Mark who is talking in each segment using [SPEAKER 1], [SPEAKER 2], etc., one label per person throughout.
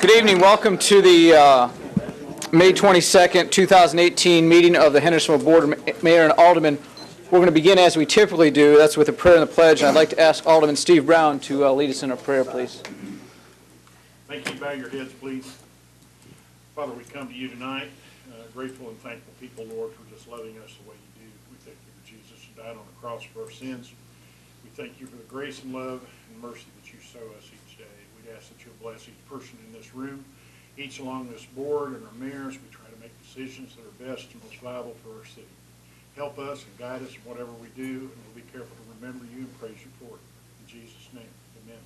[SPEAKER 1] Good evening. Welcome to the May 22nd, 2018 meeting of the Hendersonville Board of Mayor and Aldermen. We're going to begin as we typically do. That's with a prayer and the pledge. And I'd like to ask Alderman Steve Brown to lead us in a prayer, please.
[SPEAKER 2] Thank you. Bow your heads, please. Father, we come to you tonight, grateful and thankful people, Lord, for just loving us the way you do. We thank you for Jesus who died on the cross for our sins. We thank you for the grace and love and mercy that you show us each day. We ask that you'll bless each person in this room, each along this board and our mayors. We try to make decisions that are best and most viable for our city. Help us and guide us in whatever we do, and we'll be careful to remember you and praise you for it. In Jesus' name, amen.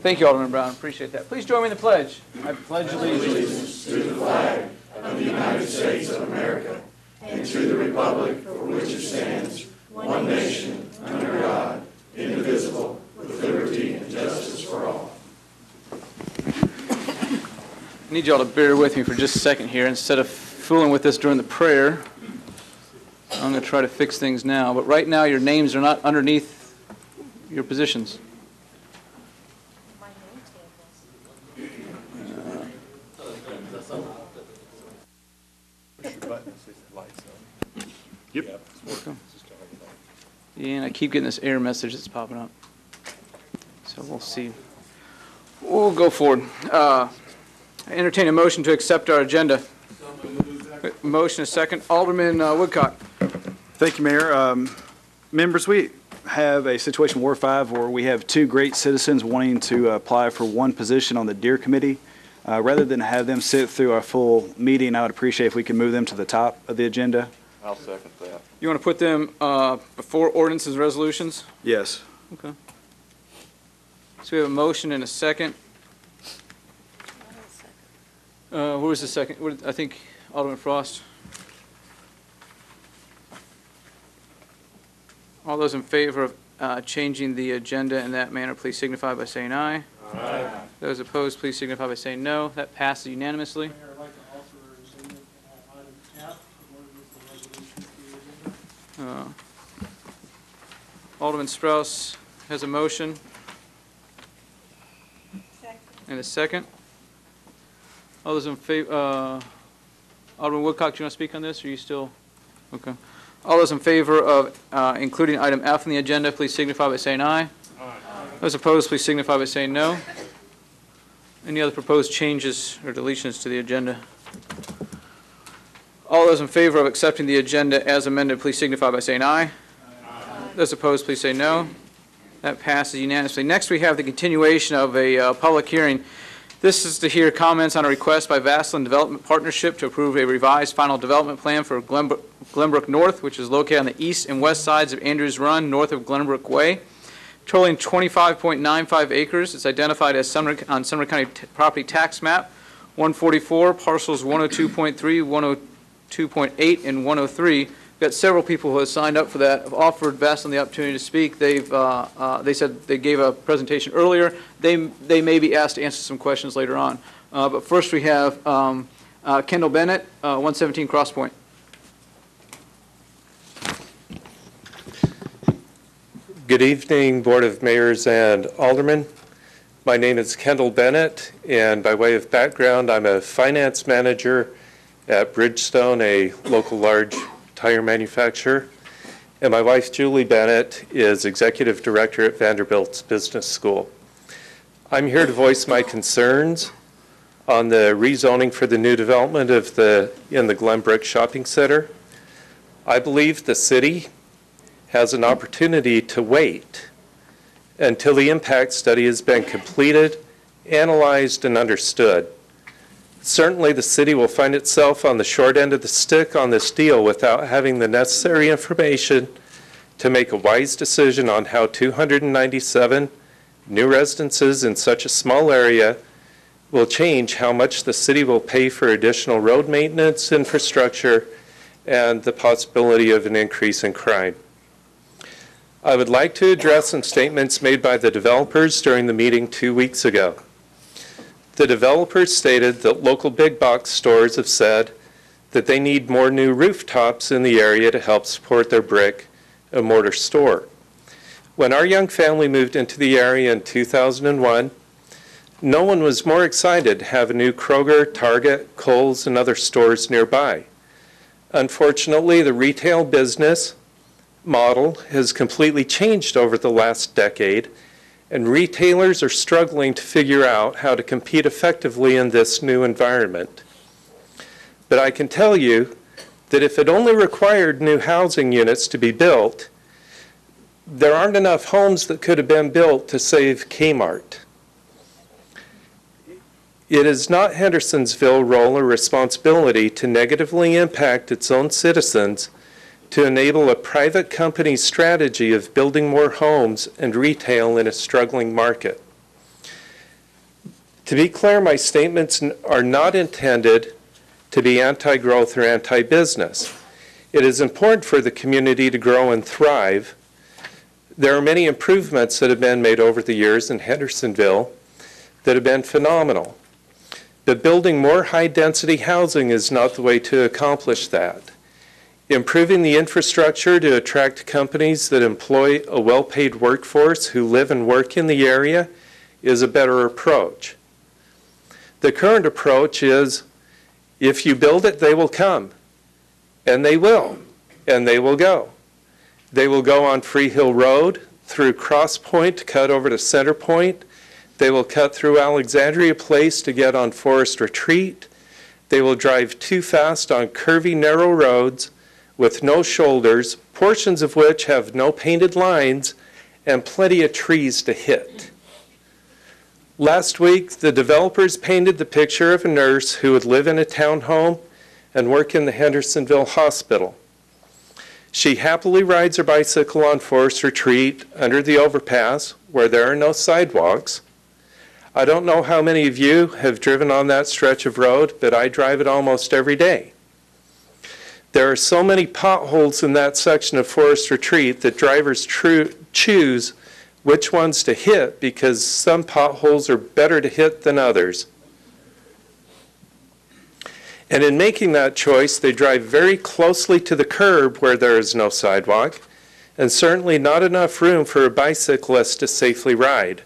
[SPEAKER 1] Thank you, Alderman Brown. Appreciate that. Please join me in the pledge. I pledge allegiance
[SPEAKER 3] to the flag of the United States of America and to the republic for which it stands, one nation, under God, indivisible, with liberty and justice for all.
[SPEAKER 1] I need you all to bear with me for just a second here. Instead of fooling with this during the prayer, I'm going to try to fix things now. But right now, your names are not underneath your positions.
[SPEAKER 2] Yep.
[SPEAKER 1] And I keep getting this error message that's popping up. So we'll see. We'll go forward. I entertain a motion to accept our agenda. Motion is second. Alderman Woodcock.
[SPEAKER 4] Thank you, Mayor. Members, we have a situation in Ward 5 where we have two great citizens wanting to apply for one position on the Deer Committee. Rather than have them sit through our full meeting, I would appreciate if we could move them to the top of the agenda.
[SPEAKER 5] I'll second that.
[SPEAKER 1] You want to put them before ordinances and resolutions?
[SPEAKER 4] Yes.
[SPEAKER 1] Okay. So we have a motion and a second. Who was the second? I think Alderman Frost. All those in favor of changing the agenda in that manner, please signify by saying aye.
[SPEAKER 5] Aye.
[SPEAKER 1] Those opposed, please signify by saying no. That passes unanimously.
[SPEAKER 6] Mayor, I'd like to also rescind it and have item F in order with the resolution to the agenda.
[SPEAKER 1] Alderman Strauss has a motion.
[SPEAKER 7] Second.
[SPEAKER 1] And a second. All those in favor, Alderman Woodcock, do you want to speak on this, or are you still? Okay. All those in favor of including item F in the agenda, please signify by saying aye.
[SPEAKER 2] Aye.
[SPEAKER 1] Those opposed, please signify by saying no. Any other proposed changes or deletions to the agenda? All those in favor of accepting the agenda as amended, please signify by saying aye. Aye. Those opposed, please say no. That passes unanimously. Next, we have the continuation of a public hearing. This is to hear comments on a request by Vassallin Development Partnership to approve a revised final development plan for Glenbrook North, which is located on the east and west sides of Andrews Run, north of Glenbrook Way, totaling 25.95 acres. It's identified as on Sumner County Property Tax Map 144, parcels 102.3, 102.8, and 103. We've got several people who have signed up for that, have offered Vassallin the opportunity to speak. They said they gave a presentation earlier. They may be asked to answer some questions later on. But first we have Kendall Bennett, 117 Cross Point.
[SPEAKER 5] Good evening, Board of Mayors and Aldermen. My name is Kendall Bennett, and by way of background, I'm a finance manager at Bridgestone, a local large tire manufacturer. And my wife, Julie Bennett, is executive director at Vanderbilt's Business School. I'm here to voice my concerns on the rezoning for the new development of in the Glenbrook Shopping Center. I believe the city has an opportunity to wait until the impact study has been completed, analyzed, and understood. Certainly, the city will find itself on the short end of the stick on this deal without having the necessary information to make a wise decision on how 297 new residences in such a small area will change how much the city will pay for additional road maintenance, infrastructure, and the possibility of an increase in crime. I would like to address some statements made by the developers during the meeting 2 weeks ago. The developers stated that local big box stores have said that they need more new rooftops in the area to help support their brick and mortar store. When our young family moved into the area in 2001, No one was more excited to have a new Kroger, Target, Kohl's, and other stores nearby. Unfortunately, the retail business model has completely changed over the last decade, and retailers are struggling to figure out how to compete effectively in this new environment. But I can tell you that if it only required new housing units to be built, there aren't enough homes that could have been built to save Kmart. It is not Hendersonville's role or responsibility to negatively impact its own citizens to enable a private company's strategy of building more homes and retail in a struggling market. To be clear, my statements are not intended to be anti-growth or anti-business. It is important for the community to grow and thrive. There are many improvements that have been made over the years in Hendersonville that have been phenomenal. But building more high-density housing is not the way to accomplish that. Improving the infrastructure to attract companies that employ a well-paid workforce who live and work in the area is a better approach. The current approach is, if you build it, they will come. And they will. And they will go. They will go on Free Hill Road, through Cross Point to cut over to Center Point. They will cut through Alexandria Place to get on Forest Retreat. They will drive too fast on curvy, narrow roads with no shoulders, portions of which have no painted lines and plenty of trees to hit. Last week, the developers painted the picture of a nurse who would live in a townhome and work in the Hendersonville Hospital. She happily rides her bicycle on Forest Retreat under the overpass where there are no sidewalks. I don't know how many of you have driven on that stretch of road, but I drive it almost every day. There are so many potholes in that section of Forest Retreat that drivers choose which ones to hit because some potholes are better to hit than others. And in making that choice, they drive very closely to the curb where there is no sidewalk, and certainly not enough room for a bicyclist to safely ride.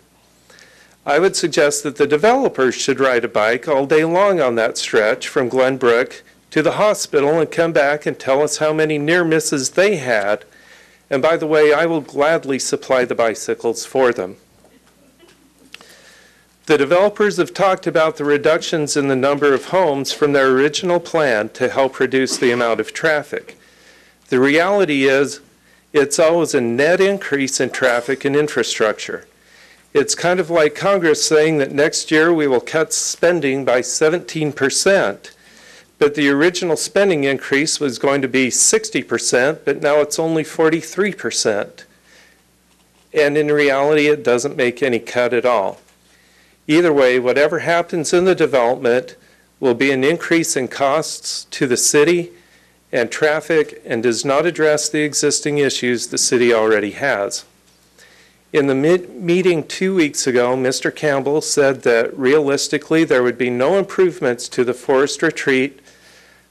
[SPEAKER 5] I would suggest that the developers should ride a bike all day long on that stretch from Glenbrook to the hospital and come back and tell us how many near misses they had. And by the way, I will gladly supply the bicycles for them. The developers have talked about the reductions in the number of homes from their original plan to help reduce the amount of traffic. The reality is, it's always a net increase in traffic and infrastructure. It's kind of like Congress saying that next year we will cut spending by 17%, but the original spending increase was going to be 60%, but now it's only 43%. And in reality, it doesn't make any cut at all. Either way, whatever happens in the development will be an increase in costs to the city and traffic and does not address the existing issues the city already has. In the meeting 2 weeks ago, Mr. Campbell said that realistically there would be no improvements to the Forest Retreat,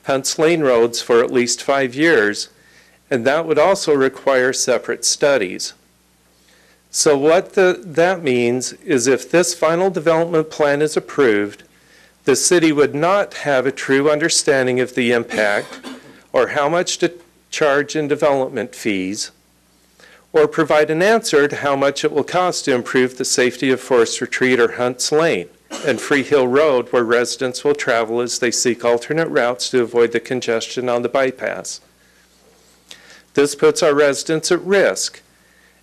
[SPEAKER 5] Hunts Lane roads for at least 5 years, and that would also require separate studies. So what that means is if this final development plan is approved, the city would not have a true understanding of the impact or how much to charge in development fees, or provide an answer to how much it will cost to improve the safety of Forest Retreat or Hunts Lane and Free Hill Road, where residents will travel as they seek alternate routes to avoid the congestion on the bypass. This puts our residents at risk.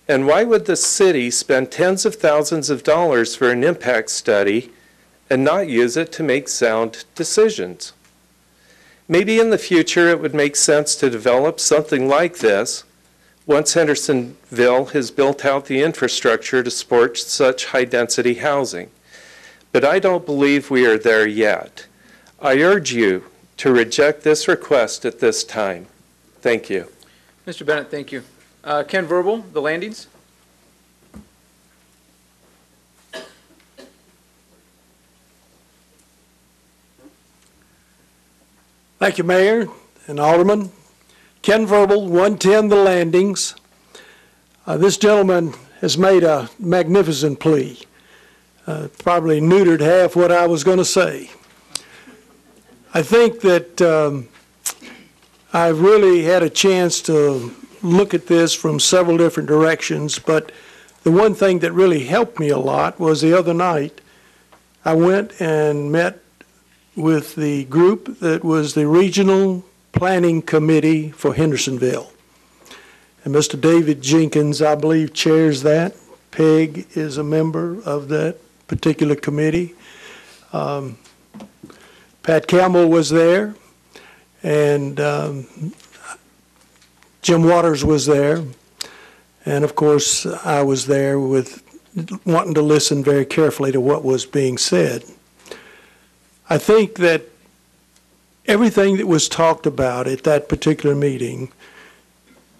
[SPEAKER 5] And why would the city spend tens of thousands of dollars for an impact study and not use it to make sound decisions? Maybe in the future it would make sense to develop something like this once Hendersonville has built out the infrastructure to support such high-density housing. But I don't believe we are there yet. I urge you to reject this request at this time. Thank you.
[SPEAKER 1] Mr. Bennett, thank you. Ken Verbal, the landings.
[SPEAKER 6] Thank you, Mayor and Alderman. Ken Verbal, 110 The Landings. This gentleman has made a magnificent plea. probably neutered half what I was going to say. I think that I've really had a chance to look at this from several different directions, but the one thing that really helped me a lot was the other night I went and met with the group that was the Regional Planning Committee for Hendersonville. And Mr. David Jenkins, I believe, chairs that. Peg is a member of that particular committee. Pat Campbell was there, and Jim Waters was there, and of course I was there with wanting to listen very carefully to what was being said. I think that everything that was talked about at that particular meeting,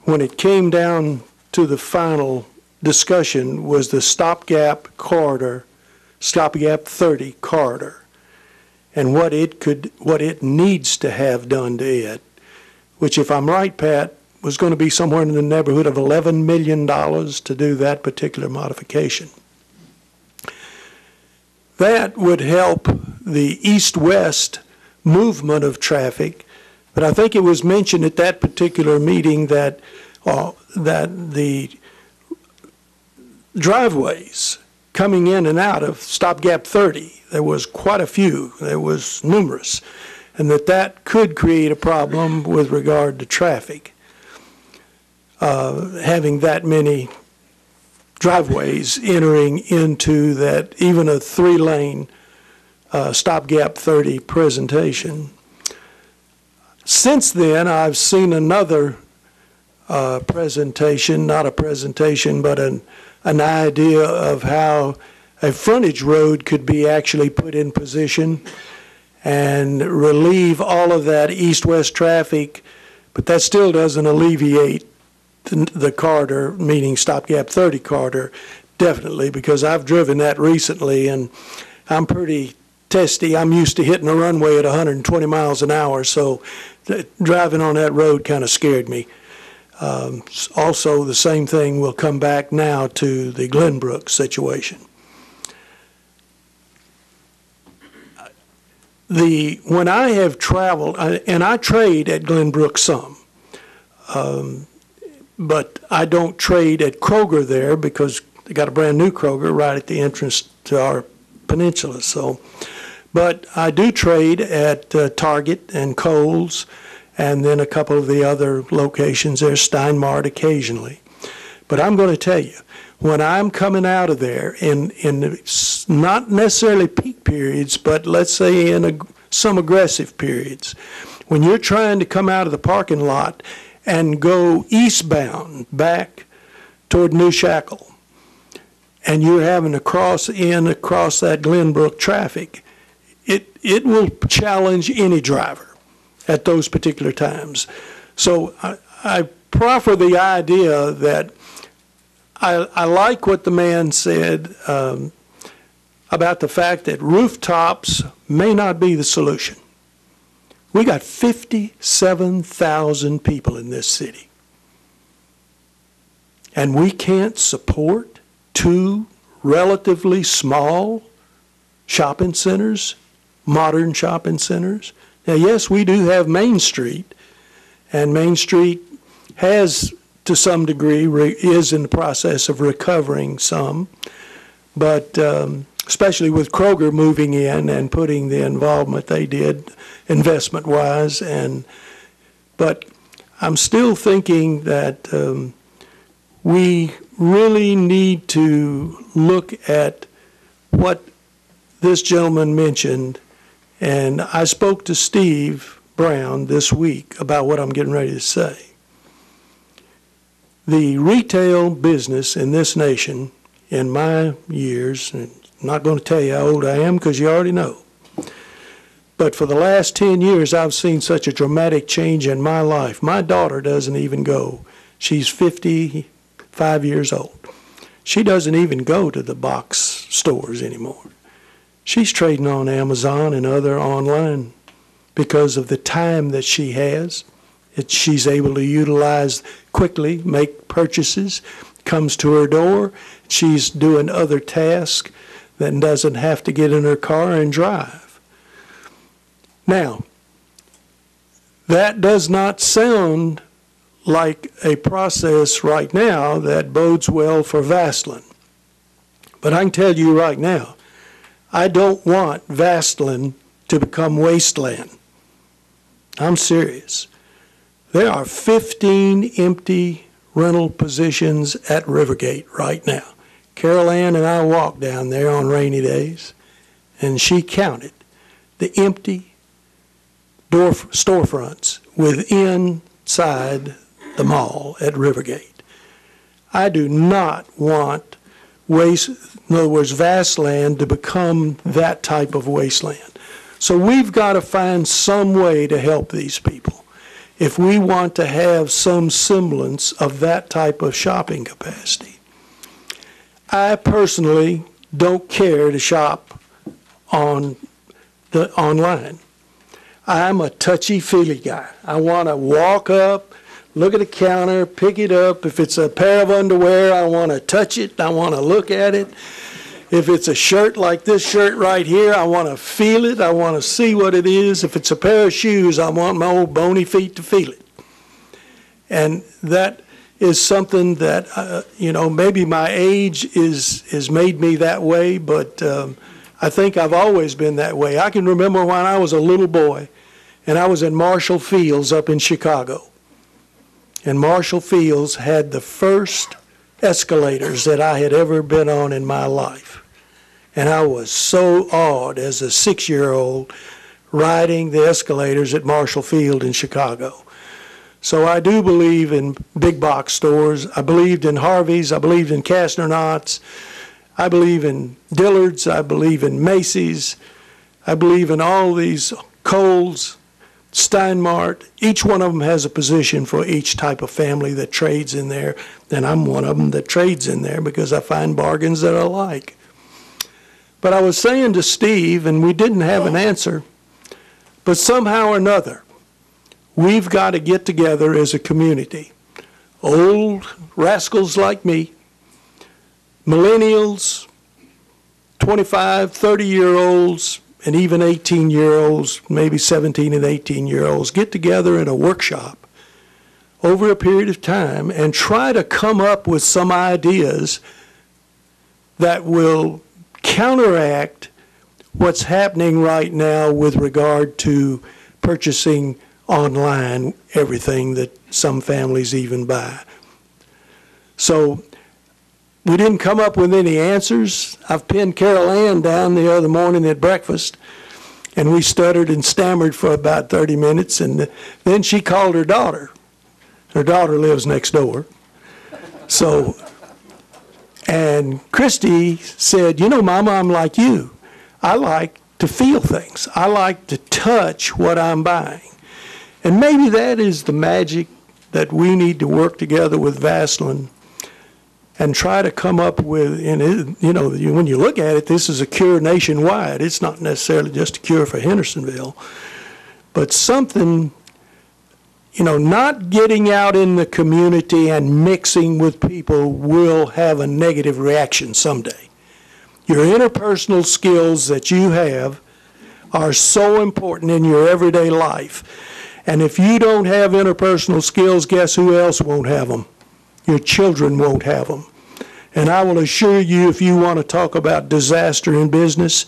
[SPEAKER 6] when it came down to the final discussion, was the stopgap corridor, stopgap 30 corridor, and what it needs to have done to it, which, if I'm right, Pat, was going to be somewhere in the neighborhood of $11 million to do that particular modification. That would help the east-west movement of traffic, but I think it was mentioned at that particular meeting that the driveways coming in and out of stopgap 30, there was quite a few, there was numerous, and that could create a problem with regard to traffic. Having that many driveways entering into that, even a 3-lane stopgap 30 presentation. Since then, I've seen another presentation, not a presentation, but an idea of how a frontage road could be actually put in position and relieve all of that east-west traffic, but that still doesn't alleviate the corridor, meaning stopgap 30 corridor, definitely, because I've driven that recently and I'm pretty testy. I'm used to hitting the runway at 120 miles an hour, so driving on that road kind of scared me. Also, the same thing will come back now to the Glenbrook situation. When I have traveled, and I trade at Glenbrook some, but I don't trade at Kroger there because they got a brand new Kroger right at the entrance to our peninsula. So, but I do trade at Target and Kohl's, and then a couple of the other locations there, Steinmart occasionally. But I'm going to tell you, when I'm coming out of there in not necessarily peak periods, but let's say in some aggressive periods, when you're trying to come out of the parking lot and go eastbound back toward New Shackle, and you're having to cross that Glenbrook traffic, it will challenge any driver at those particular times. So I proffer the idea that I like what the man said about the fact that rooftops may not be the solution. We got 57,000 people in this city, and we can't support 2 relatively small shopping centers, modern shopping centers. Now, yes, we do have Main Street, and Main Street has, to some degree, is in the process of recovering some, but especially with Kroger moving in and putting the involvement they did investment-wise, but I'm still thinking that we really need to look at what this gentleman mentioned, and I spoke to Steve Brown this week about what I'm getting ready to say. The retail business in this nation, in my years, and I'm not going to tell you how old I am because you already know, but for the last 10 years, I've seen such a dramatic change in my life. My daughter doesn't even go. She's 55 years old. She doesn't even go to the box stores anymore. She's trading on Amazon and other online because of the time that she has. She's able to utilize quickly, make purchases, comes to her door. She's doing other tasks that doesn't have to get in her car and drive. Now, that does not sound like a process right now that bodes well for Vaslin. But I can tell you right now, I don't want Vaslin to become wasteland. I'm serious. There are 15 empty rental positions at Rivergate right now. Carol Ann and I walked down there on rainy days, and she counted the empty storefronts inside the mall at Rivergate. I do not want in other words, Vassland to become that type of wasteland. So we've got to find some way to help these people if we want to have some semblance of that type of shopping capacity. I personally don't care to shop online. I'm a touchy-feely guy. I want to walk up, look at the counter, pick it up. If it's a pair of underwear, I want to touch it. I want to look at it. If it's a shirt like this shirt right here, I want to feel it. I want to see what it is. If it's a pair of shoes, I want my old bony feet to feel it. And that is something that, maybe my age is made me that way, but I think I've always been that way. I can remember when I was a little boy, and I was in Marshall Fields up in Chicago. And Marshall Fields had the first escalators that I had ever been on in my life. And I was so awed as a 6-year-old riding the escalators at Marshall Field in Chicago. So I do believe in big box stores. I believed in Harvey's. I believed in Kastner Knott's. I believe in Dillard's. I believe in Macy's. I believe in all these, Kohl's, Steinmart. Each one of them has a position for each type of family that trades in there. And I'm one of them that trades in there because I find bargains that I like. But I was saying to Steve, and we didn't have an answer, but somehow or another, we've got to get together as a community. Old rascals like me, millennials, 25, 30-year-olds, and even 18-year-olds, maybe 17 and 18-year-olds, get together in a workshop over a period of time and try to come up with some ideas that will counteract what's happening right now with regard to purchasing online everything that some families even buy. So we didn't come up with any answers. I've pinned Carol Ann down the other morning at breakfast, and we stuttered and stammered for about 30 minutes, and then she called her daughter. Her daughter lives next door. So, and Christy said, Mama, I'm like you. I like to feel things. I like to touch what I'm buying. And maybe that is the magic that we need to work together with Vaslin and try to come up with, when you look at it, this is a cure nationwide. It's not necessarily just a cure for Hendersonville, but something, not getting out in the community and mixing with people will have a negative reaction someday. Your interpersonal skills that you have are so important in your everyday life. And if you don't have interpersonal skills, guess who else won't have them? Your children won't have them. And I will assure you, if you want to talk about disaster in business,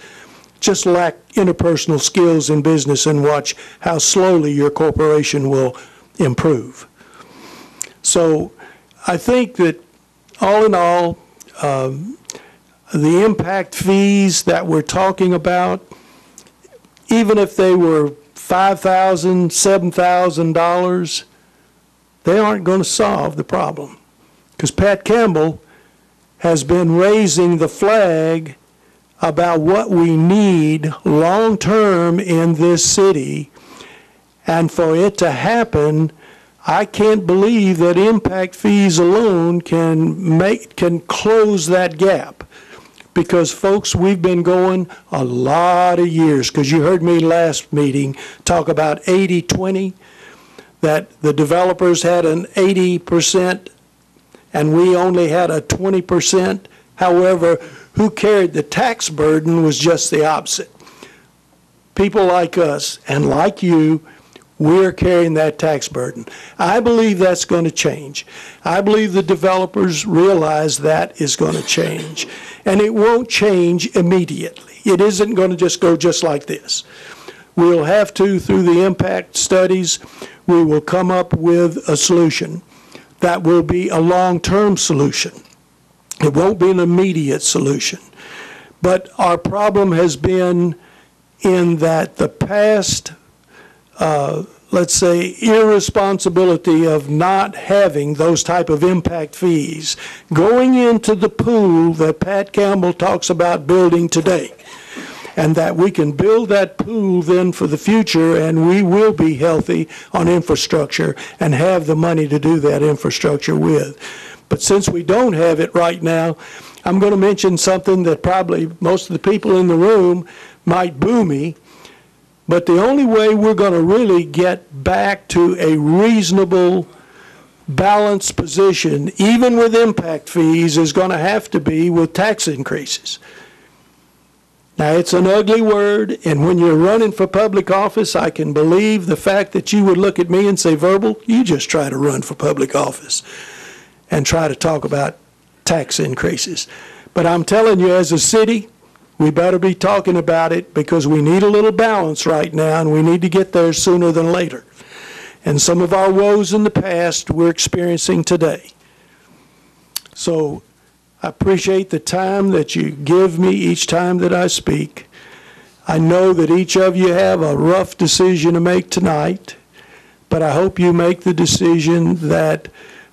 [SPEAKER 6] just lack interpersonal skills in business and watch how slowly your corporation will improve. So I think that all in all, the impact fees that we're talking about, even if they were $5,000, $7,000, they aren't going to solve the problem. Because Pat Campbell has been raising the flag about what we need long-term in this city. And for it to happen, I can't believe that impact fees alone can close that gap. Because, folks, we've been going a lot of years, because you heard me last meeting talk about 80-20, that the developers had an 80% and we only had a 20%. However, who carried the tax burden was just the opposite. People like us and like you, we're carrying that tax burden. I believe that's going to change. I believe the developers realize that is going to change. And it won't change immediately. It isn't going to just go just like this. We'll have to, through the impact studies, we will come up with a solution that will be a long-term solution. It won't be an immediate solution. But our problem has been in that the past, let's say, irresponsibility of not having those type of impact fees going into the pool that Pat Campbell talks about building today. And that we can build that pool then for the future, and we will be healthy on infrastructure and have the money to do that infrastructure with. But since we don't have it right now, I'm going to mention something that probably most of the people in the room might boo me, but the only way we're going to really get back to a reasonable, balanced position, even with impact fees, is going to have to be with tax increases. Now, it's an ugly word, and when you're running for public office, I can believe the fact that you would look at me and say, Verbal, you just try to run for public office and try to talk about tax increases. But I'm telling you, as a city, we better be talking about it because we need a little balance right now, and we need to get there sooner than later. And some of our woes in the past we're experiencing today. So I appreciate the time that you give me each time that I speak. I know that each of you have a rough decision to make tonight, but I hope you make the decision that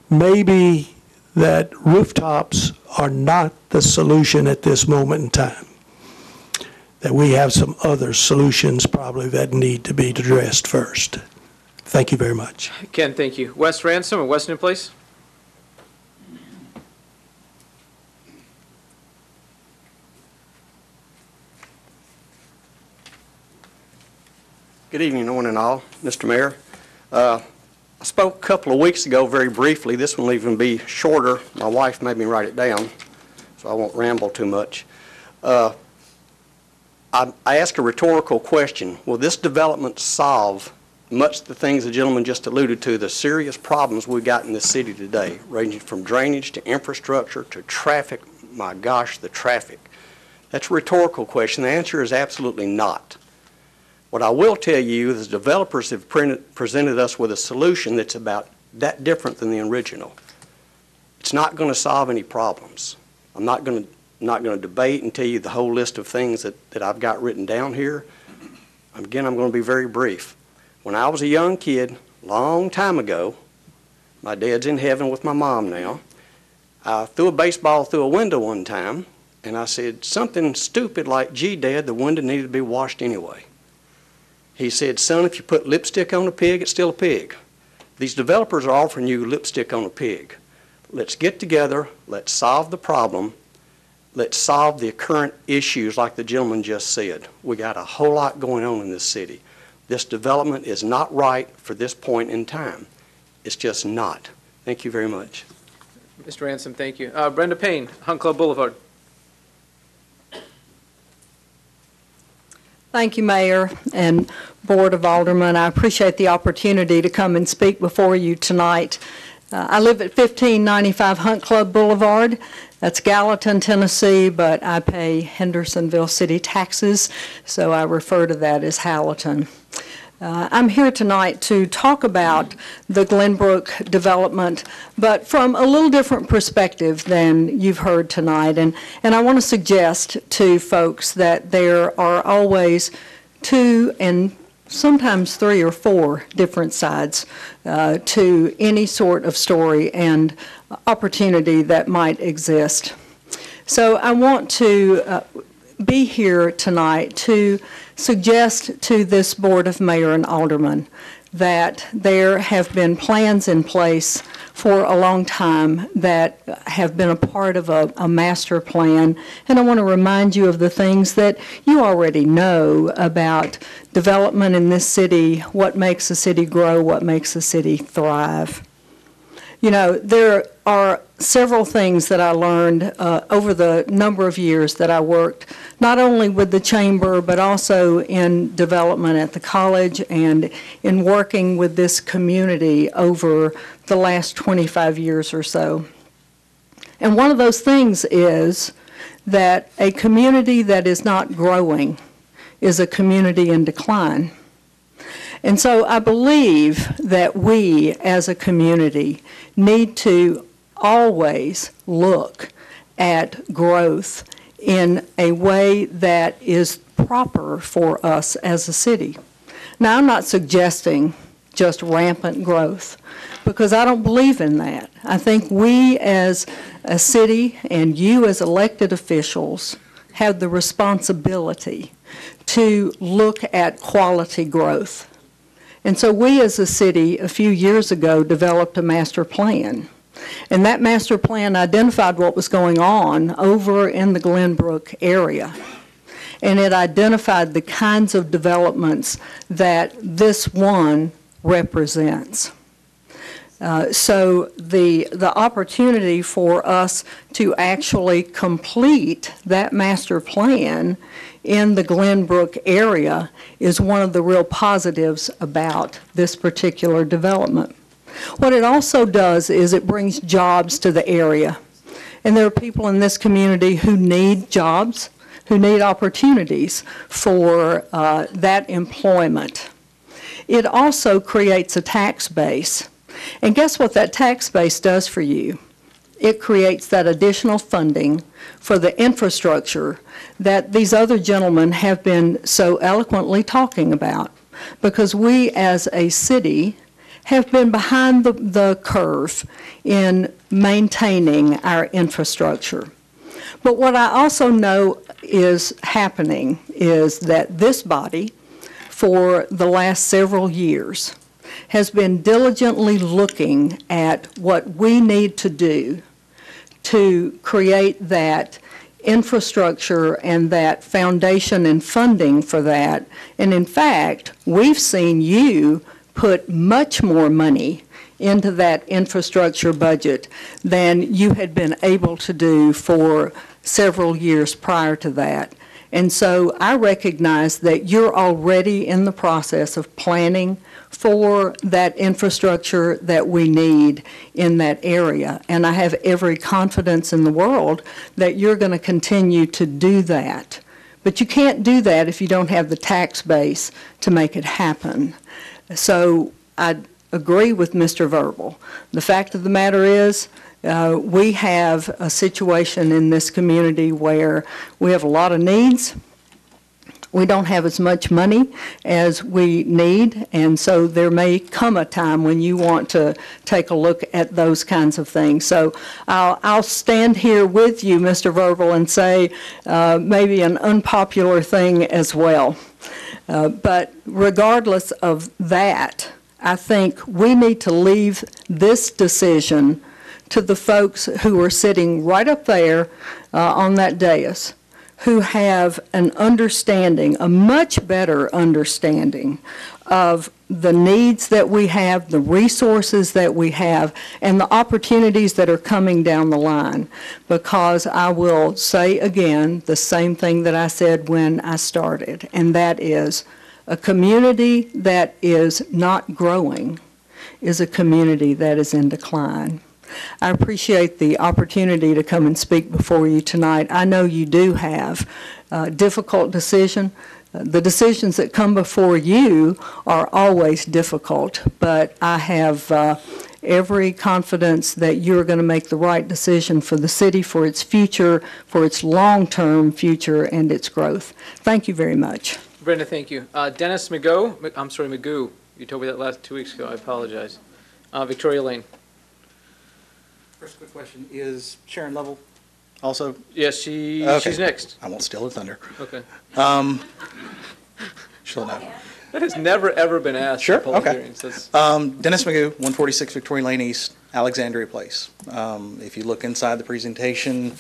[SPEAKER 6] maybe that rooftops are not the solution at this moment in time, that we have some other solutions probably that need to be addressed first. Thank you very much.
[SPEAKER 1] Ken, thank you. Wes Ransom of Weston Place.
[SPEAKER 7] Good evening, one and all. Mr. Mayor, I spoke a couple of weeks ago very briefly. This one will even be shorter. My wife made me write it down, so I won't ramble too much. I asked a rhetorical question. Will this development solve much of the things the gentleman just alluded to, the serious problems we've got in this city today, ranging from drainage to infrastructure to traffic? My gosh, the traffic. That's a rhetorical question. The answer is absolutely not. What I will tell you is developers have presented us with a solution that's about that different than the original. It's not going to solve any problems. I'm not going to debate and tell you the whole list of things that I've got written down here. Again, I'm going to be very brief. When I was a young kid, long time ago, my dad's in heaven with my mom now, I threw a baseball through a window one time, and I said something stupid like, gee, Dad, the window needed to be washed anyway. He said, son, if you put lipstick on a pig, it's still a pig. These developers are offering you lipstick on a pig. Let's get together. Let's solve the problem. Let's solve the current issues like the gentleman just said. We got a whole lot going on in this city. This development is not right for this point in time. It's just not. Thank you very much.
[SPEAKER 1] Mr. Ransom, thank you. Brenda Payne, Hunt Club Boulevard.
[SPEAKER 8] Thank you, Mayor and Board of Aldermen. I appreciate the opportunity to come and speak before you tonight. I live at 1595 Hunt Club Boulevard. That's Gallatin, Tennessee, but I pay Hendersonville city taxes, so I refer to that as Hallaton. I'm here tonight to talk about the Glenbrook development, but from a little different perspective than you've heard tonight. And I want to suggest to folks that there are always two and sometimes three or four different sides to any sort of story and opportunity that might exist. So I want to be here tonight to suggest to this Board of Mayor and Aldermen that there have been plans in place for a long time that have been a part of a master plan. And I want to remind you of the things that you already know about development in this city, what makes a city grow, what makes a city thrive. You know, there are several things that I learned over the number of years that I worked, not only with the chamber, but also in development at the college and in working with this community over the last 25 years or so. And one of those things is that a community that is not growing is a community in decline. And so I believe that we as a community need to always look at growth in a way that is proper for us as a city. Now, I'm not suggesting just rampant growth, because I don't believe in that. I think we as a city and you as elected officials have the responsibility to look at quality growth. And so we as a city a few years ago developed a master plan. And that master plan identified what was going on over in the Glenbrook area. And it identified the kinds of developments that this one represents. So the opportunity for us to actually complete that master plan in the Glenbrook area is one of the real positives about this particular development. What it also does is it brings jobs to the area. And there are people in this community who need jobs, who need opportunities for that employment. It also creates a tax base. And guess what that tax base does for you? It creates that additional funding for the infrastructure that these other gentlemen have been so eloquently talking about. Because we as a city have been behind the curve in maintaining our infrastructure. But what I also know is happening is that this body, for the last several years, has been diligently looking at what we need to do to create that infrastructure and that foundation and funding for that. And in fact, we've seen you put much more money into that infrastructure budget than you had been able to do for several years prior to that. And so I recognize that you're already in the process of planning for that infrastructure that we need in that area. And I have every confidence in the world that you're going to continue to do that. But you can't do that if you don't have the tax base to make it happen. So I agree with Mr. Verbal. The fact of the matter is, we have a situation in this community where we have a lot of needs. We don't have as much money as we need, and so there may come a time when you want to take a look at those kinds of things. So I'll stand here with you, Mr. Verbal, and say maybe an unpopular thing as well. But regardless of that, I think we need to leave this decision to the folks who are sitting right up there on that dais, who have an understanding, a much better understanding of the needs that we have, the resources that we have, and the opportunities that are coming down the line. Because I will say again the same thing that I said when I started, and that is a community that is not growing is a community that is in decline. I appreciate the opportunity to come and speak before you tonight. I know you do have a difficult decision. The decisions that come before you are always difficult, but I have every confidence that you're going to make the right decision for the city, for its future, for its long-term future, and its growth. Thank you very much.
[SPEAKER 1] Brenda, thank you. Dennis Magoo. You told me that last 2 weeks ago. I apologize. Victoria Lane.
[SPEAKER 9] First quick question, is Sharon Lovell also?
[SPEAKER 1] Yes, she's next.
[SPEAKER 9] I won't steal her thunder.
[SPEAKER 1] Okay.
[SPEAKER 9] She'll know.
[SPEAKER 1] That has never, ever been asked.
[SPEAKER 9] Sure,
[SPEAKER 1] in public
[SPEAKER 9] okay.
[SPEAKER 1] hearings.
[SPEAKER 9] Dennis Magoo, 146 Victoria Lane East, Alexandria Place. If you look inside the presentation,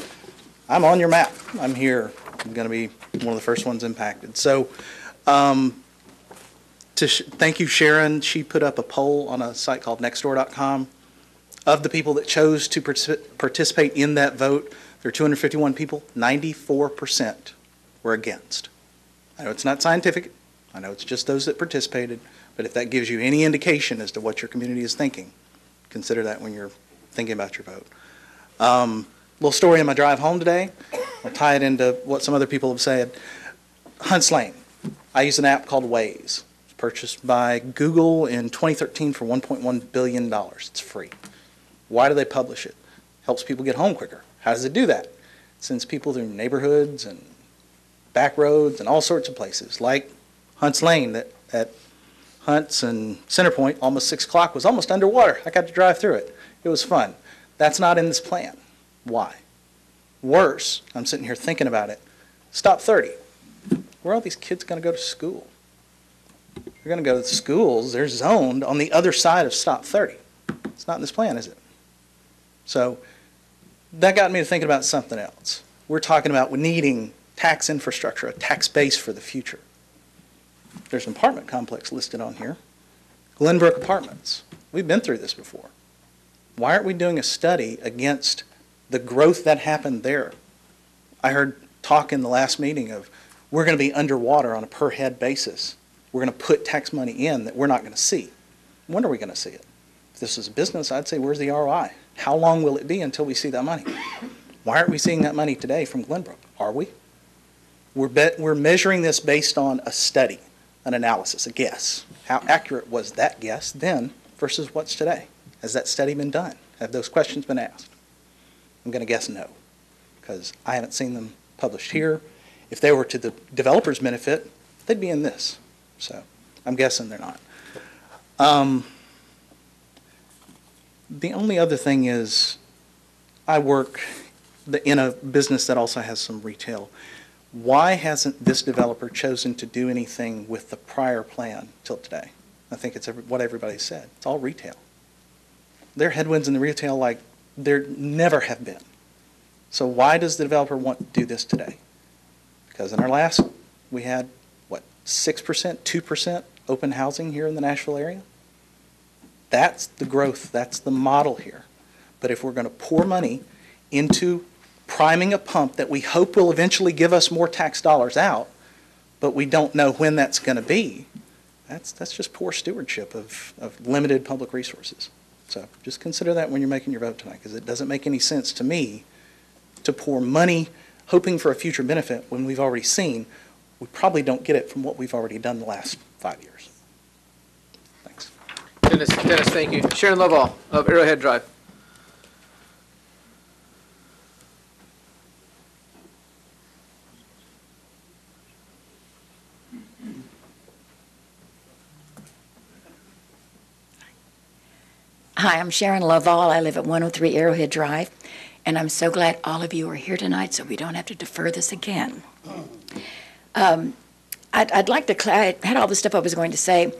[SPEAKER 9] I'm on your map. I'm here. I'm going to be one of the first ones impacted. So thank you, Sharon. She put up a poll on a site called nextdoor.com. of the people that chose to participate in that vote, there are 251 people, 94% were against. I know it's not scientific, I know it's just those that participated, but if that gives you any indication as to what your community is thinking, consider that when you're thinking about your vote. Little story in my drive home today. I'll tie it into what some other people have said. Hunts Lane. I use an app called Waze. It's purchased by Google in 2013 for $1.1 billion. It's free. Why do they publish it? Helps people get home quicker. How does it do that? It sends people through neighborhoods and back roads and all sorts of places, like Hunts Lane that at Hunts and Centerpoint, almost 6 o'clock, was almost underwater. I got to drive through it. It was fun. That's not in this plan. Why? Worse, I'm sitting here thinking about it. Stop 30. Where are all these kids going to go to school? They're going to go to the schools. They're zoned on the other side of Stop 30. It's not in this plan, is it? So that got me to thinking about something else. We're talking about needing tax infrastructure, a tax base for the future. There's an apartment complex listed on here. Glenbrook Apartments. We've been through this before. Why aren't we doing a study against the growth that happened there? I heard talk in the last meeting of we're going to be underwater on a per head basis. We're going to put tax money in that we're not going to see. When are we going to see it? If this is a business, I'd say where's the ROI? How long will it be until we see that money? Why aren't we seeing that money today from Glenbrook? Are we? We're measuring this based on a study, an analysis, a guess. How accurate was that guess then versus what's today? Has that study been done? Have those questions been asked? I'm going to guess no, because I haven't seen them published here. If they were to the developer's benefit, they'd be in this. So I'm guessing they're not. The only other thing is I work in a business that also has some retail. Why hasn't this developer chosen to do anything with the prior plan till today? I think it's what everybody said. It's all retail. There are headwinds in the retail like there never have been. So why does the developer want to do this today? Because in our last, we had, what, 6%, 2% open housing here in the Nashville area? That's the growth. That's the model here. But if we're going to pour money into priming a pump that we hope will eventually give us more tax dollars out, but we don't know when that's going to be, that's just poor stewardship of limited public resources. So just consider that when you're making your vote tonight, because it doesn't make any sense to me to pour money hoping for a future benefit when we've already seen we probably don't get it from what we've already done the last 5 years. Thanks.
[SPEAKER 1] Dennis, thank you. Sharon Lovall of Arrowhead Drive.
[SPEAKER 10] Hi, I'm Sharon Lovall. I live at 103 Arrowhead Drive, and I'm so glad all of you are here tonight so we don't have to defer this again. I'd like to, I had all the stuff I was going to say.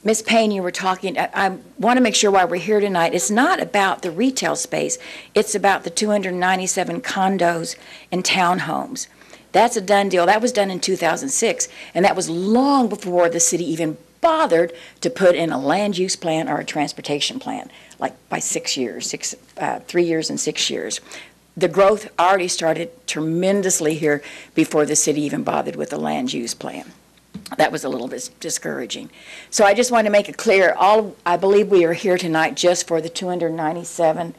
[SPEAKER 10] Ms. Payne, you were talking, I want to make sure why we're here tonight, it's not about the retail space, it's about the 297 condos and townhomes. That's a done deal. That was done in 2006, and that was long before the city even bothered to put in a land use plan or a transportation plan, like by 6 years, 3 years and 6 years. The growth already started tremendously here before the city even bothered with the land use plan. That was a little bit discouraging. So I just want to make it clear, I believe we are here tonight just for the 297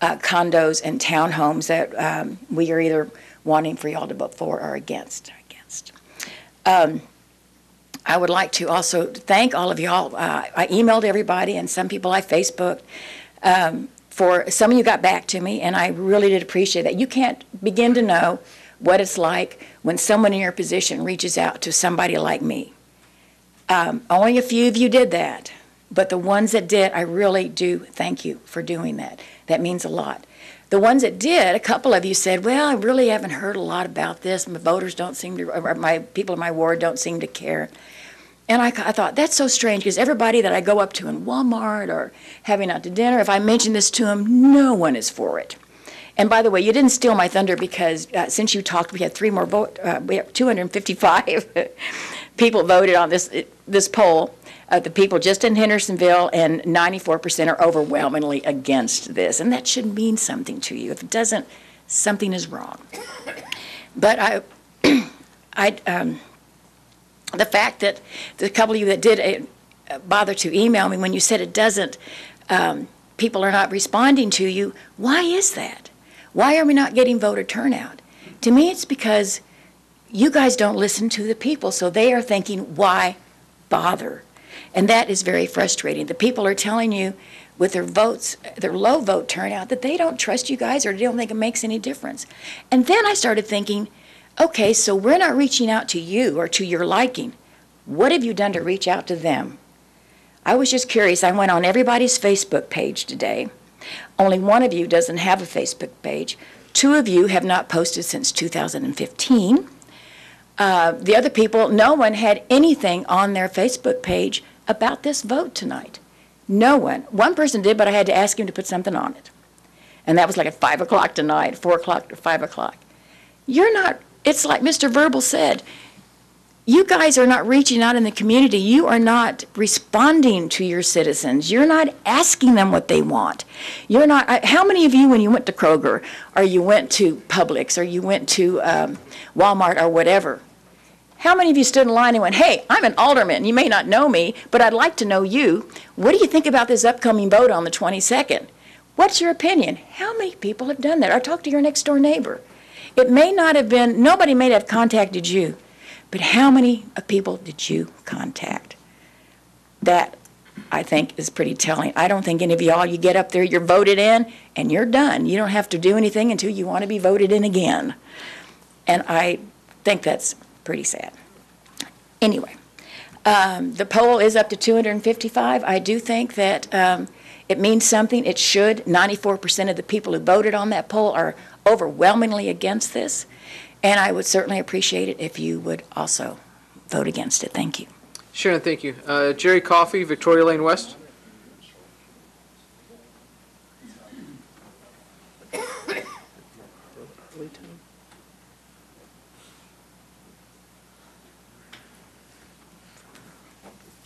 [SPEAKER 10] condos and townhomes that we are either wanting for y'all to vote for or against. I would like to also thank all of y'all. I emailed everybody, and some people I Facebooked. For some of you got back to me, and I really did appreciate that. You can't begin to know what it's like when someone in your position reaches out to somebody like me. Only a few of you did that, but the ones that did, I really do thank you for doing that. That means a lot. The ones that did, a couple of you said, well, I really haven't heard a lot about this. My voters don't seem to, or my people in my ward don't seem to care. And I thought, that's so strange, because everybody that I go up to in Walmart or having out to dinner, if I mention this to them, no one is for it. And by the way, you didn't steal my thunder because since you talked, we had we have 255 people voted on this poll. The people just in Hendersonville, and 94% are overwhelmingly against this. And that should mean something to you. If it doesn't, something is wrong. But the fact that the couple of you that did bother to email me when you said it doesn't, people are not responding to you, why is that? Why are we not getting voter turnout? To me, it's because you guys don't listen to the people, so they are thinking, why bother? And that is very frustrating. The people are telling you with their votes, their low vote turnout, that they don't trust you guys or they don't think it makes any difference. And then I started thinking, okay, so we're not reaching out to you or to your liking. What have you done to reach out to them? I was just curious. I went on everybody's Facebook page today. Only one of you doesn't have a Facebook page. 2 of you have not posted since 2015. The other people, no one had anything on their Facebook page about this vote tonight. No one. One person did, but I had to ask him to put something on it. And that was like at 5 o'clock tonight, 4 o'clock to 5 o'clock. You're not, it's like Mr. Verbal said, you guys are not reaching out in the community. You are not responding to your citizens. You're not asking them what they want. You're not, how many of you, when you went to Kroger, or you went to Publix, or you went to Walmart, or whatever, how many of you stood in line and went, hey, I'm an alderman. You may not know me, but I'd like to know you. What do you think about this upcoming vote on the 22nd? What's your opinion? How many people have done that? Or talk to your next door neighbor. It may not have been, nobody may have contacted you, but how many people did you contact? That, I think, is pretty telling. I don't think any of y'all, you get up there, you're voted in, and you're done. You don't have to do anything until you want to be voted in again. And I think that's pretty sad. Anyway, the poll is up to 255. I do think that it means something. It should. 94% of the people who voted on that poll are overwhelmingly against this. And I would certainly appreciate it if you would also vote against it. Thank you.
[SPEAKER 1] Sharon, thank you. Jerry Coffey, Victoria Lane West.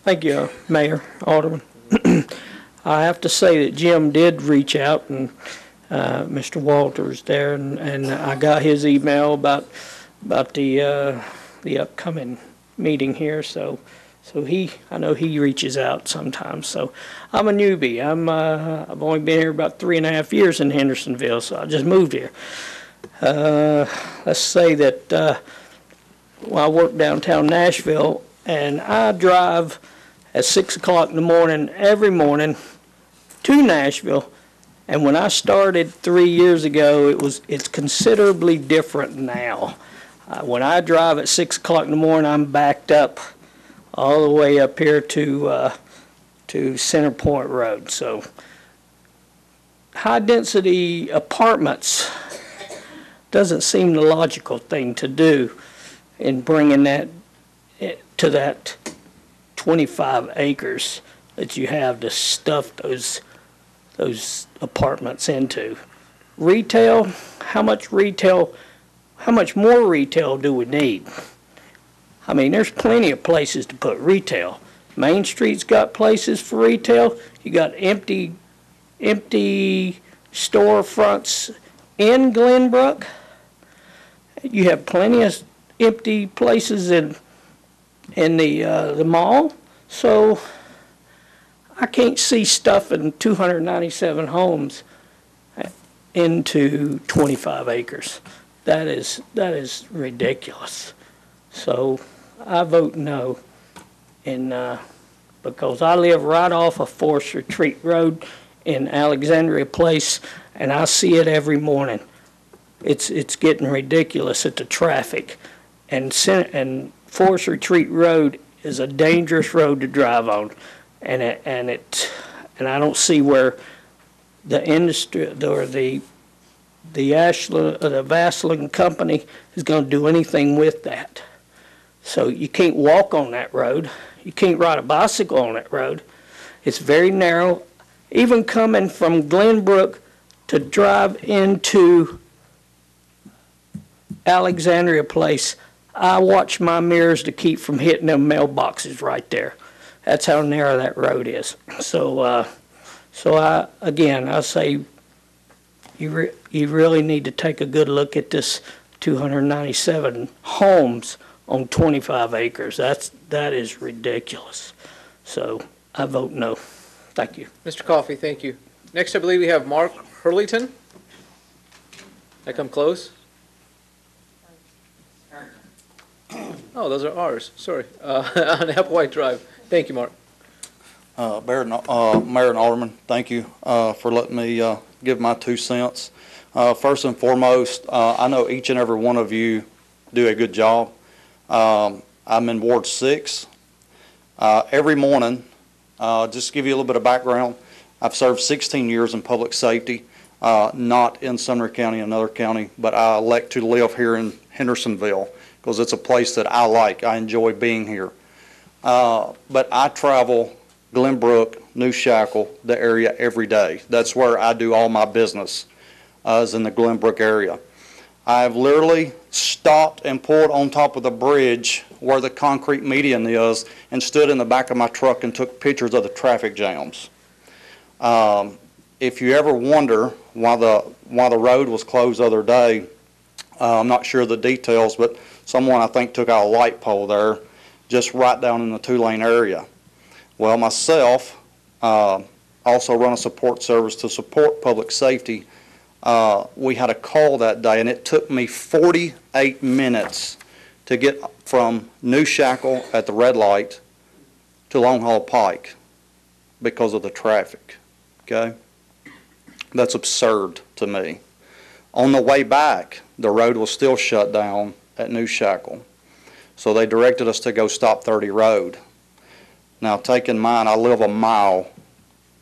[SPEAKER 11] Thank you, Mayor, Alderman. I have to say that Jim did reach out, and Mr. Walters there, and I got his email about the upcoming meeting here. So I know he reaches out sometimes. So I'm a newbie. I've only been here about 3.5 years in Hendersonville, so I just moved here. Let's say that I work downtown Nashville, and I drive at 6 o'clock in the morning every morning to Nashville. And when I started 3 years ago, it's considerably different now. When I drive at 6 o'clock in the morning, I'm backed up all the way up here to Center Point Road. So high-density apartments doesn't seem the logical thing to do in bringing that to that 25 acres that you have to stuff those apartments into. Retail, how much more retail do we need? I mean, there's plenty of places to put retail. Main Street's got places for retail. You got empty storefronts in Glenbrook. You have plenty of empty places in the mall. So I can't see stuffing 297 homes into 25 acres. That is ridiculous. So I vote no, and because I live right off of Forest Retreat Road in Alexandria Place, and I see it every morning. It's getting ridiculous at the traffic, and Forest Retreat Road is a dangerous road to drive on, and I don't see where the industry or the Vaseline company is going to do anything with that. So you can't walk on that road. You can't ride a bicycle on that road. It's very narrow. Even coming from Glenbrook to drive into Alexandria Place, I watch my mirrors to keep from hitting them mailboxes right there. That's how narrow that road is. So I say you really need to take a good look at this 297 homes on 25 acres. That is ridiculous. So I vote no. Thank you.
[SPEAKER 1] Mr. Coffey, thank you. Next, I believe we have Mark Hurleyton. I come close? Oh, those are ours, sorry, on Applewhite Drive. Thank you, Mark.
[SPEAKER 12] Mayor and Alderman, thank you for letting me give my 2 cents. First and foremost, I know each and every one of you do a good job. I'm in Ward 6. Every morning, just to give you a little bit of background, I've served 16 years in public safety, not in Sumner County, another county, but I elect to live here in Hendersonville because it's a place that I like. I enjoy being here. But I travel Glenbrook, New Shackle, the area every day. That's where I do all my business, is in the Glenbrook area. I've literally stopped and pulled on top of the bridge where the concrete median is and stood in the back of my truck and took pictures of the traffic jams. If you ever wonder why the road was closed the other day, I'm not sure of the details, but someone I think took out a light pole there just right down in the 2-lane area. Well, myself also run a support service to support public safety. We had a call that day, and it took me 48 minutes to get from New Shackle at the red light to Long Haul Pike because of the traffic, okay? That's absurd to me. On the way back, the road was still shut down at New Shackle, so they directed us to go stop 30 Road. Now, take in mind, I live a mile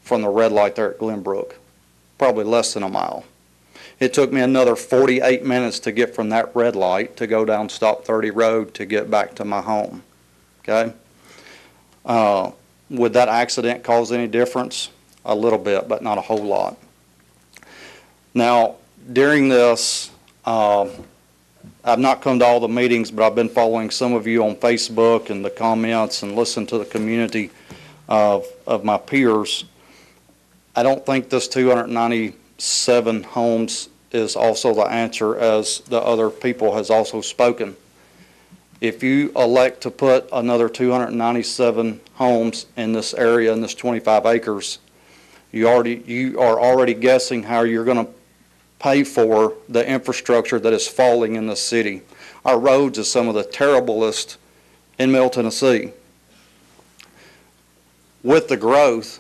[SPEAKER 12] from the red light there at Glenbrook, probably less than a mile. It took me another 48 minutes to get from that red light to go down Stop 30 Road to get back to my home, okay? Would that accident cause any difference? A little bit, but not a whole lot. Now, during this, I've not come to all the meetings, but I've been following some of you on Facebook and the comments and listened to the community of my peers. I don't think this 297 homes is also the answer, as the other people has also spoken. If you elect to put another 297 homes in this area, in this 25 acres, you are already guessing how you're going to pay for the infrastructure that is falling in the city. Our roads are some of the terriblest in Middle Tennessee. With the growth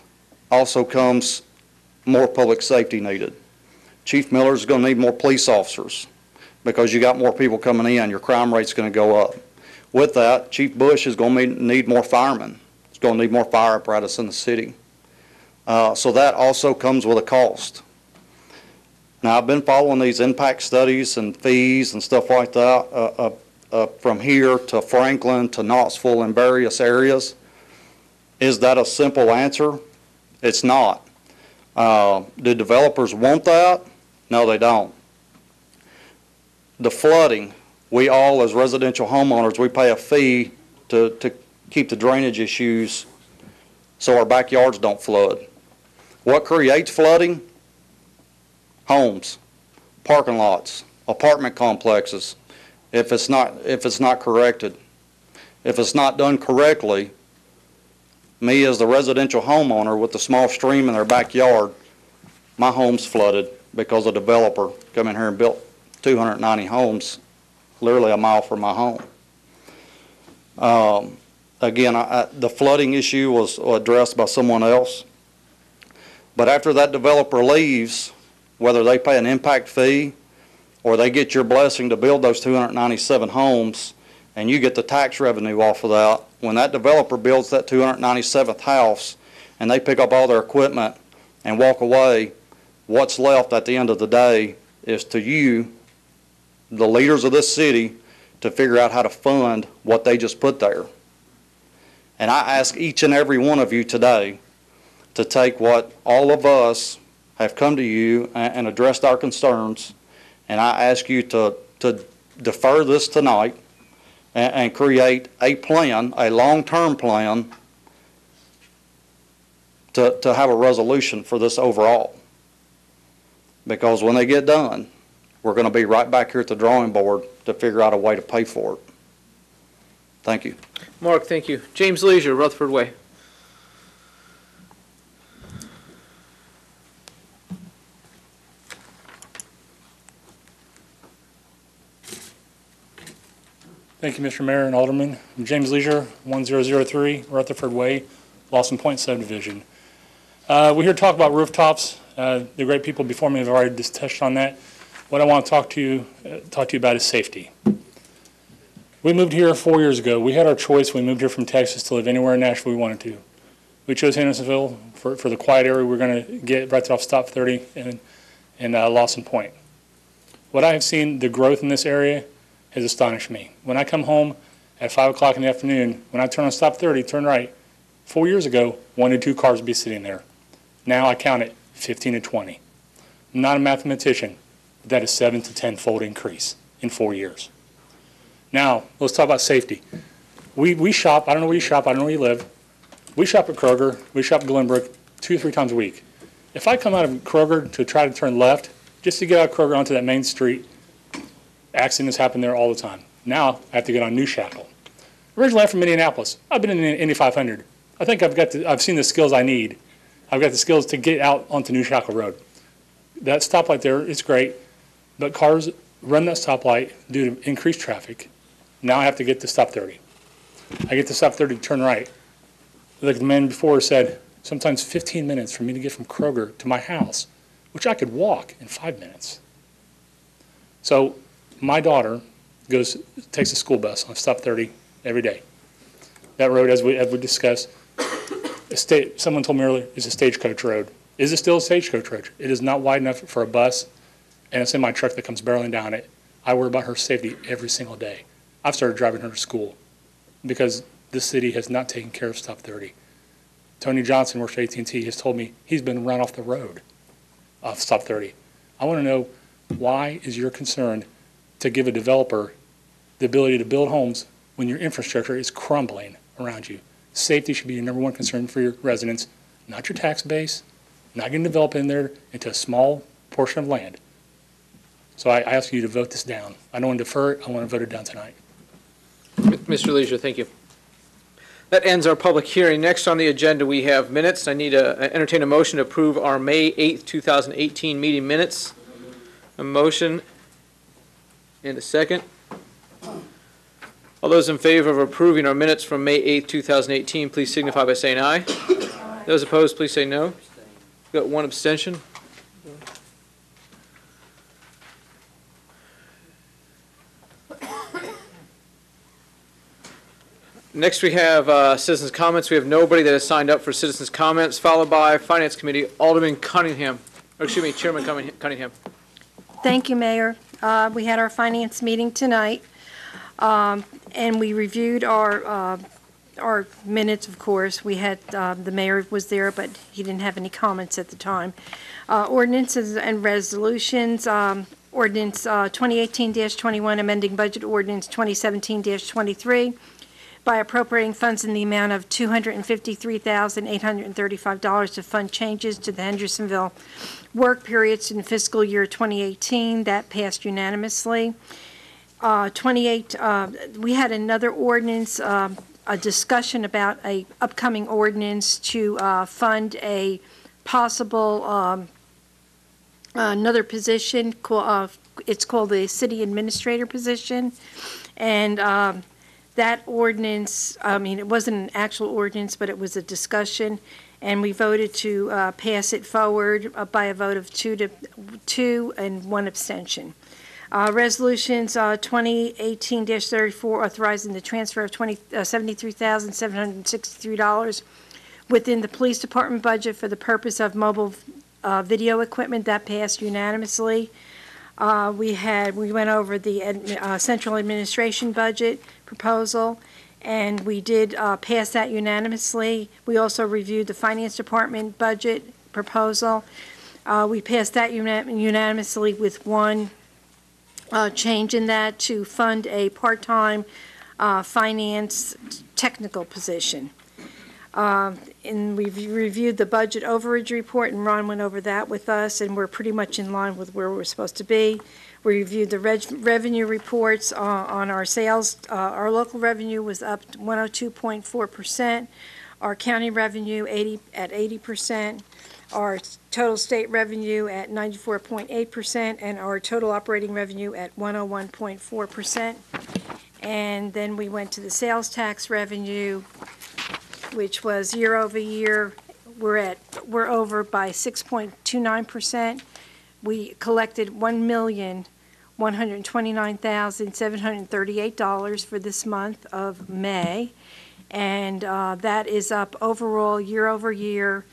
[SPEAKER 12] also comes more public safety needed. Chief Miller is going to need more police officers because you got more people coming in. Your crime rate's going to go up. With that, Chief Bush is going to need more firemen. He's going to need more fire apparatus in the city. So that also comes with a cost. Now, I've been following these impact studies and fees and stuff like that from here to Franklin to Knoxville and various areas. Is that a simple answer? It's not. Do developers want that? No, they don't. The flooding, we all as residential homeowners, we pay a fee to keep the drainage issues so our backyards don't flood. What creates flooding? Homes, parking lots, apartment complexes, if it's not corrected. If it's not done correctly, me as the residential homeowner with the small stream in their backyard, my home's flooded because a developer come in here and built 290 homes literally a mile from my home. Again, the flooding issue was addressed by someone else. But after that developer leaves, whether they pay an impact fee or they get your blessing to build those 297 homes and you get the tax revenue off of that, when that developer builds that 297th house and they pick up all their equipment and walk away, what's left at the end of the day is to you, the leaders of this city, to figure out how to fund what they just put there. And I ask each and every one of you today to take what all of us have come to you and addressed our concerns, and I ask you to defer this tonight and create a plan, a long-term plan, to have a resolution for this overall. Because when they get done, we're going to be right back here at the drawing board to figure out a way to pay for it. Thank you.
[SPEAKER 1] Mark, thank you. James Leisure, Rutherford Way.
[SPEAKER 13] Thank you, Mr. Mayor and Alderman. I'm James Leisure, 1003 Rutherford Way, Lawson Point subdivision. We're here to talk about rooftops. The great people before me have already just touched on that. What I want to talk to you about is safety. We moved here 4 years ago. We had our choice. We moved here from Texas to live anywhere in Nashville we wanted to. We chose Hendersonville for the quiet area we're going to get right off Stop 30 in Lawson Point. What I have seen, the growth in this area has astonished me. When I come home at 5 o'clock in the afternoon, when I turn on Stop 30, turn right, 4 years ago, 1 to 2 cars would be sitting there. Now I count it 15 to 20. I'm not a mathematician, but that is 7 to 10-fold increase in 4 years. Now, let's talk about safety. We shop, I don't know where you shop, I don't know where you live. We shop at Kroger, we shop at Glenbrook 2 or 3 times a week. If I come out of Kroger to try to turn left, just to get out of Kroger onto that main street, accidents happen there all the time. Now I have to get on New Shackle. Originally I'm from Indianapolis. I've been in the Indy 500. I think I've seen the skills I need. I've got the skills to get out onto New Shackle Road. That stoplight there is great, but cars run that stoplight due to increased traffic. Now I have to get to Stop 30. I get to Stop 30 to turn right. Like the man before said, sometimes 15 minutes for me to get from Kroger to my house, which I could walk in 5 minutes. So my daughter takes a school bus on Stop 30 every day. That road, as we discussed, someone told me earlier, is a stagecoach road. Is it still a stagecoach road? It is not wide enough for a bus, and it's in my truck that comes barreling down it. I worry about her safety every single day. I've started driving her to school because this city has not taken care of Stop 30. Tony Johnson, works at AT&T, has told me he's been run off the road of Stop 30. I want to know, why is your concern to give a developer the ability to build homes when your infrastructure is crumbling around you? Safety should be your number one concern for your residents, not your tax base, not getting developed in there into a small portion of land. So I ask you to vote this down. I don't want to defer it. I want to vote it down tonight.
[SPEAKER 1] Mr. Leisure, thank you. That ends our public hearing. Next on the agenda, we have minutes. I need to entertain a motion to approve our May 8th, 2018 meeting minutes. A motion and a second. All those in favor of approving our minutes from May 8th, 2018, please signify by saying aye. Those opposed, please say no. We've got one abstention. Next, we have citizens' comments. We have nobody that has signed up for citizens' comments, followed by Finance Committee, Alderman Cunningham. Or excuse me, Chairman Cunningham.
[SPEAKER 14] Thank you, Mayor. We had our finance meeting tonight, and we reviewed our minutes, of course. We had, the mayor was there, but he didn't have any comments at the time. Ordinances and resolutions, ordinance 2018-21, amending budget ordinance 2017-23, by appropriating funds in the amount of $253,835 to fund changes to the Hendersonville work periods in fiscal year 2018. That passed unanimously. We had another ordinance, a discussion about a upcoming ordinance to fund a possible another position. It's called the city administrator position, and that ordinance, I mean, it wasn't an actual ordinance, but it was a discussion, and we voted to pass it forward by a vote of 2 to 2 and 1 abstention. Resolutions 2018-34, authorizing the transfer of $73,763 within the police department budget for the purpose of mobile video equipment. That passed unanimously. We went over the central administration budget proposal, and we did pass that unanimously. We also reviewed the finance department budget proposal. We passed that unanimously with one change in that to fund a part-time finance technical position. And we've reviewed the budget overage report, and Ron went over that with us, and we're pretty much in line with where we're supposed to be. We reviewed the revenue reports on our sales. Our local revenue was up 102.4%. Our county revenue at 80%. Our total state revenue at 94.8%, and our total operating revenue at 101.4%. And then we went to the sales tax revenue, which was year over year, we're over by 6.29%. We collected $1,129,738 for this month of May, and that is up overall year over year,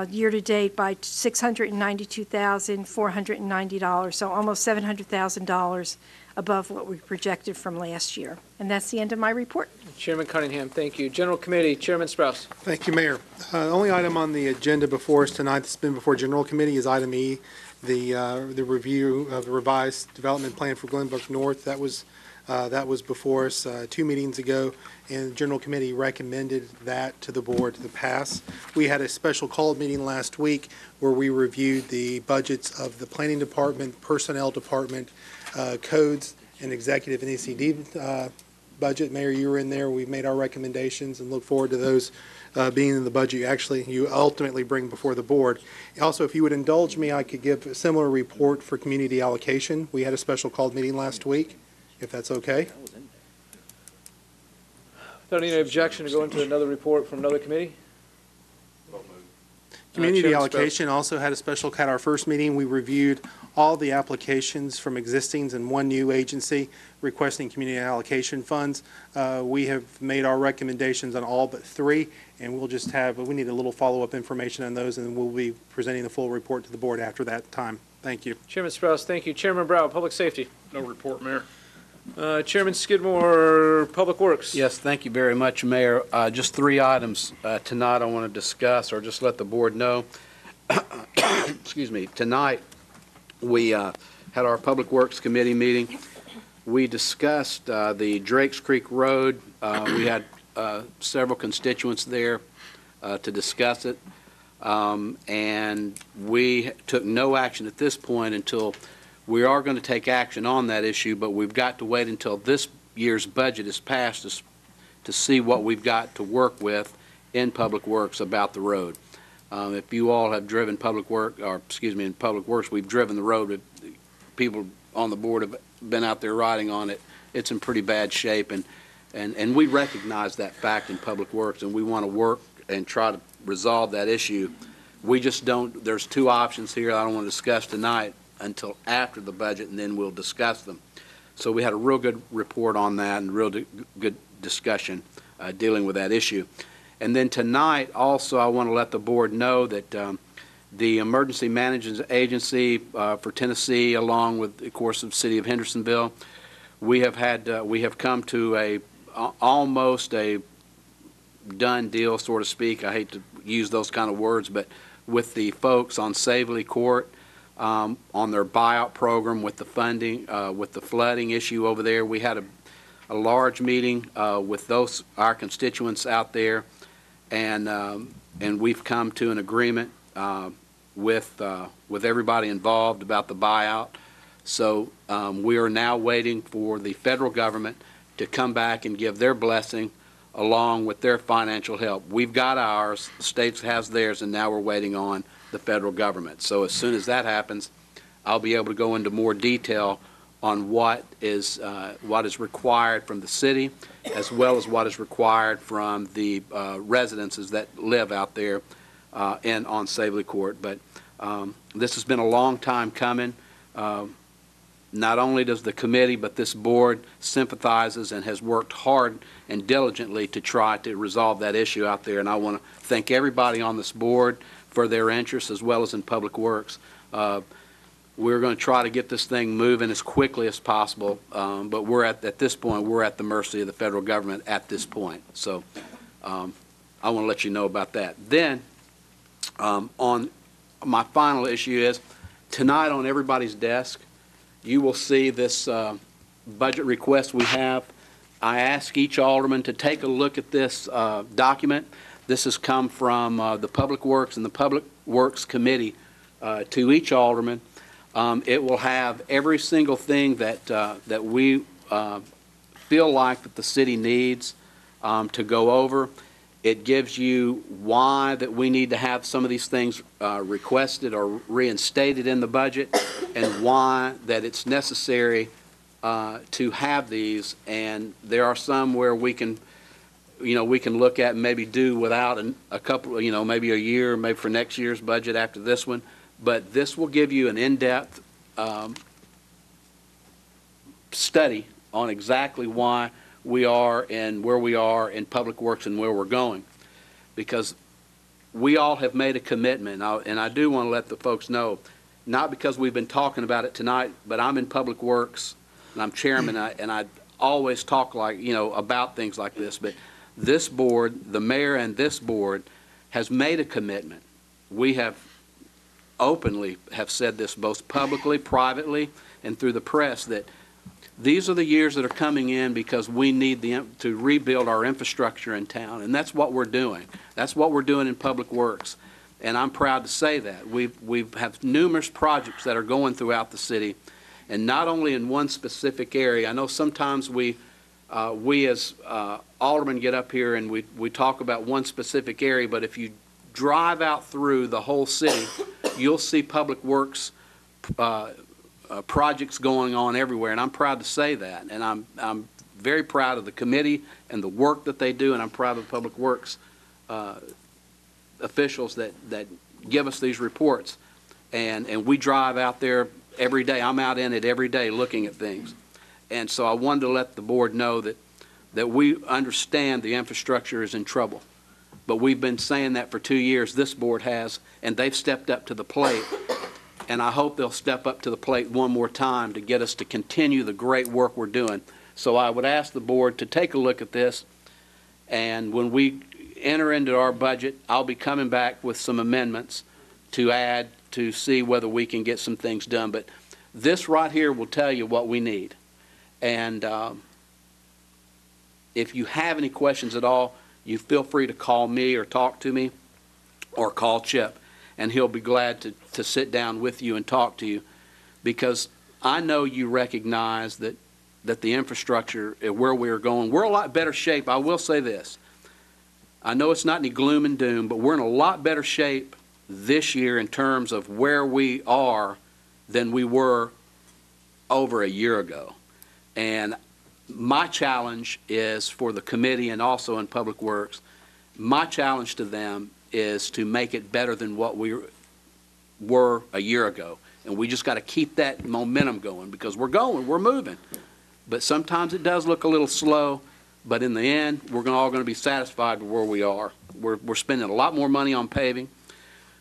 [SPEAKER 14] year to date by $692,490, so almost $700,000 above what we projected from last year. And that's the end of my report.
[SPEAKER 1] Chairman Cunningham, thank you. General Committee, Chairman Sprouse.
[SPEAKER 15] Thank you, Mayor. The only item on the agenda before us tonight that's been before General Committee is item E, the review of the revised development plan for Glenbrook North. That was before us 2 meetings ago, and General Committee recommended that to the board to pass. We had a special called meeting last week where we reviewed the budgets of the Planning Department, Personnel Department, codes, and Executive and ECD budget. Mayor, you were in there. We've made our recommendations and look forward to those being in the budget you ultimately bring before the board. Also, if you would indulge me, I could give a similar report for community allocation. We had a special called meeting last week, if that's okay.
[SPEAKER 1] Without any objection to go into another report from another committee?
[SPEAKER 15] Community allocation also had our first meeting. We reviewed all the applications from existings and one new agency requesting community allocation funds. We have made our recommendations on all but 3, and we need a little follow-up information on those, and we'll be presenting the full report to the board after that time. Thank you.
[SPEAKER 1] Chairman Sprouse, thank you. Chairman Brown, Public Safety.
[SPEAKER 2] No report, Mayor.
[SPEAKER 1] Chairman Skidmore, Public Works.
[SPEAKER 16] Yes, thank you very much, Mayor. Just 3 items tonight I want to discuss, or just let the board know. Excuse me. Tonight, we had our Public Works Committee meeting. We discussed the Drakes Creek Road. We had several constituents there to discuss it, and we took no action at this point until we are going to take action on that issue, but we've got to wait until this year's budget is passed to see what we've got to work with in Public Works about the road. If you all have driven in Public Works, we've driven the road. People on the board have been out there riding on it. It's in pretty bad shape, and we recognize that fact in Public Works, and we want to work and try to resolve that issue. We just don't, there's 2 options here I don't want to discuss tonight until after the budget, and then we'll discuss them. So we had a real good report on that and real good discussion dealing with that issue. And then tonight, also, I want to let the board know that the Emergency Management Agency for Tennessee, along with, of course, the City of Hendersonville, we have come to almost a done deal, so to speak. I hate to use those kind of words, but with the folks on Saveley Court, on their buyout program with the funding, with the flooding issue over there. We had a large meeting with our constituents out there, and we've come to an agreement with everybody involved about the buyout. So we are now waiting for the federal government to come back and give their blessing along with their financial help. We've got ours, the state has theirs, and now we're waiting on the federal government. So as soon as that happens, I'll be able to go into more detail on what is required from the city, as well as what is required from the residences that live out there on Saveley Court. But this has been a long time coming. Not only does the committee, but this board sympathizes and has worked hard and diligently to try to resolve that issue out there. And I want to thank everybody on this board for their interest, as well as in Public Works. We're going to try to get this thing moving as quickly as possible, but we're at this point, we're at the mercy of the federal government at this point. So I want to let you know about that. Then on my final issue is, tonight on everybody's desk, you will see this budget request we have. I ask each alderman to take a look at this document. This has come from the Public Works and the Public Works Committee to each alderman. It will have every single thing that we feel like that the city needs to go over. It gives you why that we need to have some of these things requested or reinstated in the budget, and why that it's necessary to have these. And there are some where we can, we can look at and maybe do without a couple, maybe a year, maybe for next year's budget after this one. But this will give you an in-depth study on exactly why we are and where we are in Public Works and where we're going. Because we all have made a commitment, and I do want to let the folks know, not because we've been talking about it tonight, but I'm in Public Works and I'm chairman, and I always talk about things like this. But this board, the mayor and this board, has made a commitment. We have openly have said this both publicly, privately, and through the press, that these are the years that are coming in because we need to rebuild our infrastructure in town, and that's what we're doing. That's what we're doing in Public Works, and I'm proud to say that. We have numerous projects that are going throughout the city, and not only in one specific area. I know sometimes we as aldermen get up here and we talk about one specific area, but if you drive out through the whole city, you'll see Public Works projects going on everywhere, and I'm proud to say that. And I'm very proud of the committee and the work that they do, and I'm proud of the Public Works officials that give us these reports. And we drive out there every day. I'm out in it every day looking at things. And so I wanted to let the board know that we understand the infrastructure is in trouble. But we've been saying that for 2 years, this board has, and they've stepped up to the plate. And I hope they'll step up to the plate one more time to get us to continue the great work we're doing. So I would ask the board to take a look at this, and when we enter into our budget, I'll be coming back with some amendments to add to see whether we can get some things done. But this right here will tell you what we need. And if you have any questions at all, you feel free to call me or talk to me or call Chip, and he'll be glad to sit down with you and talk to you, because I know you recognize that the infrastructure, where we're going, we're a lot better shape. I will say this. I know it's not any gloom and doom, but we're in a lot better shape this year in terms of where we are than we were over a year ago. And my challenge is for the committee and also in Public Works, my challenge to them is to make it better than what we were a year ago. And we just got to keep that momentum going, because we're moving. But sometimes it does look a little slow, but in the end, we're all going to be satisfied with where we are. We're spending a lot more money on paving.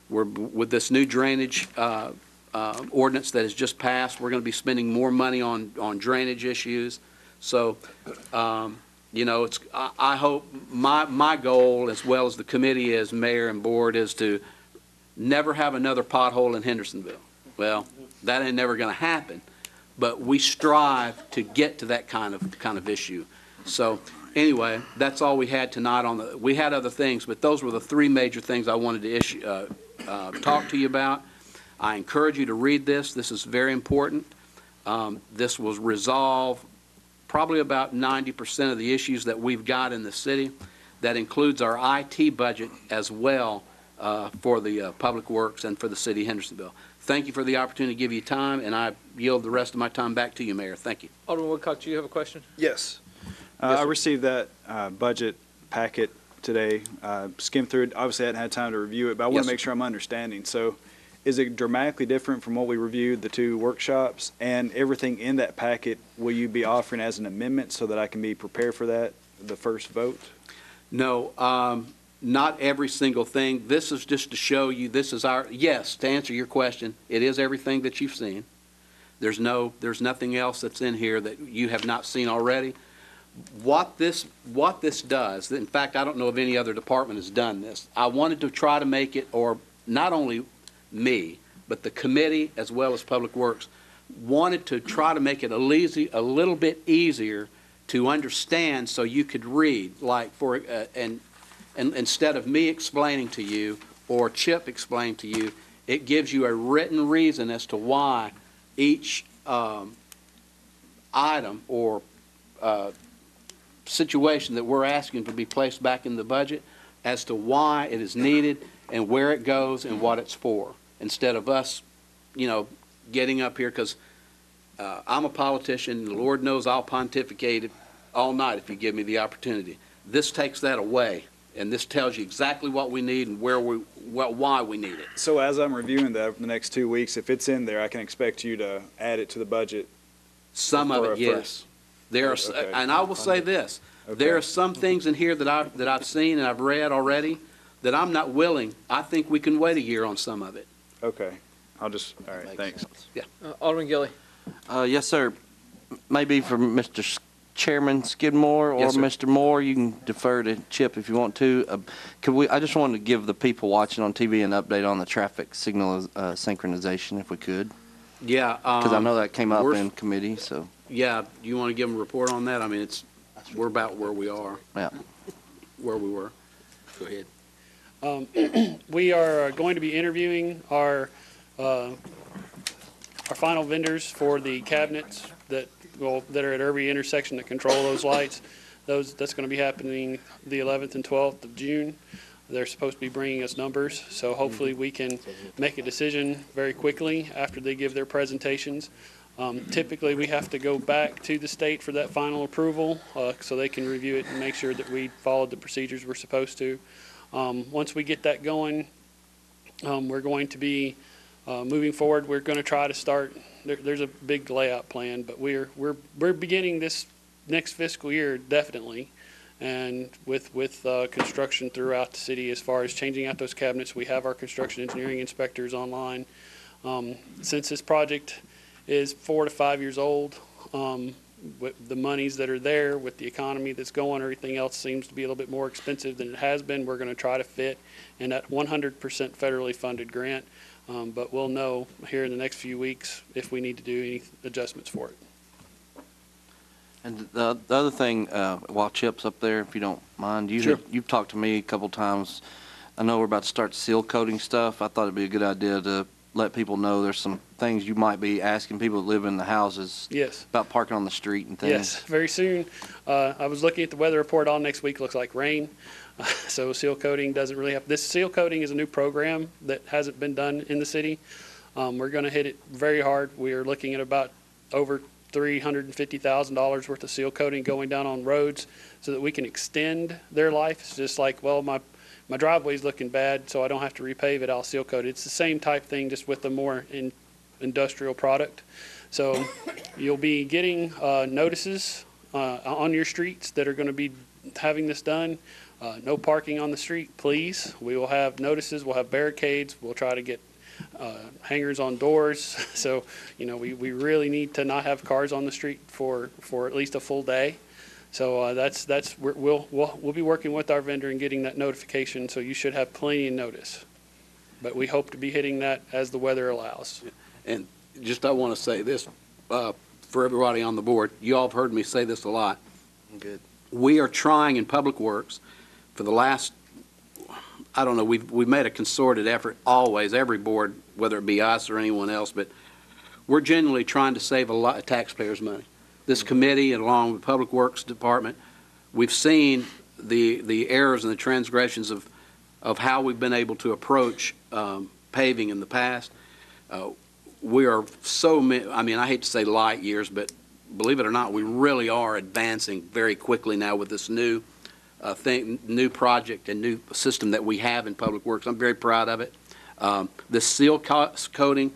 [SPEAKER 16] With this new drainage ordinance that has just passed, we're going to be spending more money on drainage issues. So, I hope my goal, as well as the committee, as mayor and board, is to never have another pothole in Hendersonville. Well, that ain't never going to happen, but we strive to get to that kind of issue. So, anyway, that's all we had tonight we had other things, but those were the three major things I wanted to talk to you about. I encourage you to read this. This is very important. This will resolve probably about 90% of the issues that we've got in the city. That includes our IT budget as well for the Public Works and for the city of Hendersonville. Thank you for the opportunity to give you time, and I yield the rest of my time back to you, Mayor. Thank you.
[SPEAKER 1] Alderman Woodcock, do you have a question?
[SPEAKER 4] Yes. I received that budget packet today, skimmed through it. Obviously, I hadn't had time to review it, but I want to make sure I'm understanding. So is it dramatically different from what we reviewed, the two workshops? And everything in that packet, will you be offering as an amendment so that I can be prepared for that, the first vote?
[SPEAKER 16] No, not every single thing. This is just to show you, this is yes, to answer your question, it is everything that you've seen. There's nothing else that's in here that you have not seen already. What this does, in fact, I don't know if any other department has done this. I wanted to try to make it, or not only me, but the committee as well as Public Works wanted to try to make it a little bit easier to understand so you could read, like and instead of me explaining to you or Chip explaining to you, it gives you a written reason as to why each item or situation that we're asking to be placed back in the budget as to why it is needed and where it goes and what it's for, instead of us, getting up here, because I'm a politician, and the Lord knows I'll pontificate all night if you give me the opportunity. This takes that away, and this tells you exactly what we need and why we need it.
[SPEAKER 4] So as I'm reviewing that over the next 2 weeks, if it's in there, I can expect you to add it to the budget?
[SPEAKER 16] Some of it, yes. There are,
[SPEAKER 4] Okay.
[SPEAKER 16] and I will say this, there are some things in here that I've seen and I've read already that I'm not willing. I think we can wait a year on some of it.
[SPEAKER 4] Okay. All right, thanks.
[SPEAKER 16] Yeah.
[SPEAKER 1] Alderman Gilly.
[SPEAKER 17] Yes, sir. Maybe for Mr. Chairman Skidmore or
[SPEAKER 16] Yes, sir.
[SPEAKER 17] Mr. Moore, you can defer to Chip if you want to. I just wanted to give the people watching on TV an update on the traffic signal synchronization, if we could.
[SPEAKER 16] Yeah.
[SPEAKER 17] Because I know that came up in committee, so.
[SPEAKER 16] Yeah, do you want to give them a report on that? I mean, we're about where we are.
[SPEAKER 17] Yeah.
[SPEAKER 16] Where we were. Go ahead.
[SPEAKER 13] We are going to be interviewing our final vendors for the cabinets that are at every intersection that control those lights. That's going to be happening the 11th and 12th of June. They're supposed to be bringing us numbers, so hopefully we can make a decision very quickly after they give their presentations. Typically, we have to go back to the state for that final approval so they can review it and make sure that we followed the procedures we're supposed to. Once we get that going, we're going to be moving forward. We're going to try to start. There's a big layout plan, but we're beginning this next fiscal year definitely, and with construction throughout the city as far as changing out those cabinets. We have our construction engineering inspectors online. Since this project is 4 to 5 years old, with the monies that are there, with the economy that's going, everything else seems to be a little bit more expensive than it has been. We're going to try to fit in that 100% federally funded grant, but we'll know here in the next few weeks if we need to do any adjustments for it.
[SPEAKER 17] And the other thing, while Chip's up there, if you don't mind, you've talked to me a couple times. I know we're about to start seal coating stuff. I thought it'd be a good idea to let people know there's some things you might be asking people that live in the houses.
[SPEAKER 13] Yes.
[SPEAKER 17] About parking on the street and things.
[SPEAKER 13] Yes, very soon. I was looking at the weather report all next week. Looks like rain. So seal coating doesn't really have. This seal coating is a new program that hasn't been done in the city. We're going to hit it very hard. We are looking at about over $350,000 worth of seal coating going down on roads so that we can extend their life. It's just like, well, my driveway's looking bad, so I don't have to repave it, I'll seal coat it. It's the same type thing, just with a more industrial product. So you'll be getting notices on your streets that are going to be having this done. No parking on the street, please. We will have notices, we'll have barricades, we'll try to get hangers on doors. So, we really need to not have cars on the street for at least a full day. So we'll be working with our vendor and getting that notification, so you should have plenty of notice. But we hope to be hitting that as the weather allows.
[SPEAKER 16] And just I want to say this for everybody on the board. You all have heard me say this a lot.
[SPEAKER 17] Good.
[SPEAKER 16] We are trying in Public Works for the last, I don't know, we've made a concerted effort always, every board, whether it be us or anyone else, but we're genuinely trying to save a lot of taxpayers' money. This committee, and along with the Public Works Department, we've seen the errors and the transgressions of how we've been able to approach paving in the past. We are I hate to say light years, but believe it or not, we really are advancing very quickly now with this new new project and new system that we have in Public Works. I'm very proud of it. The seal coating,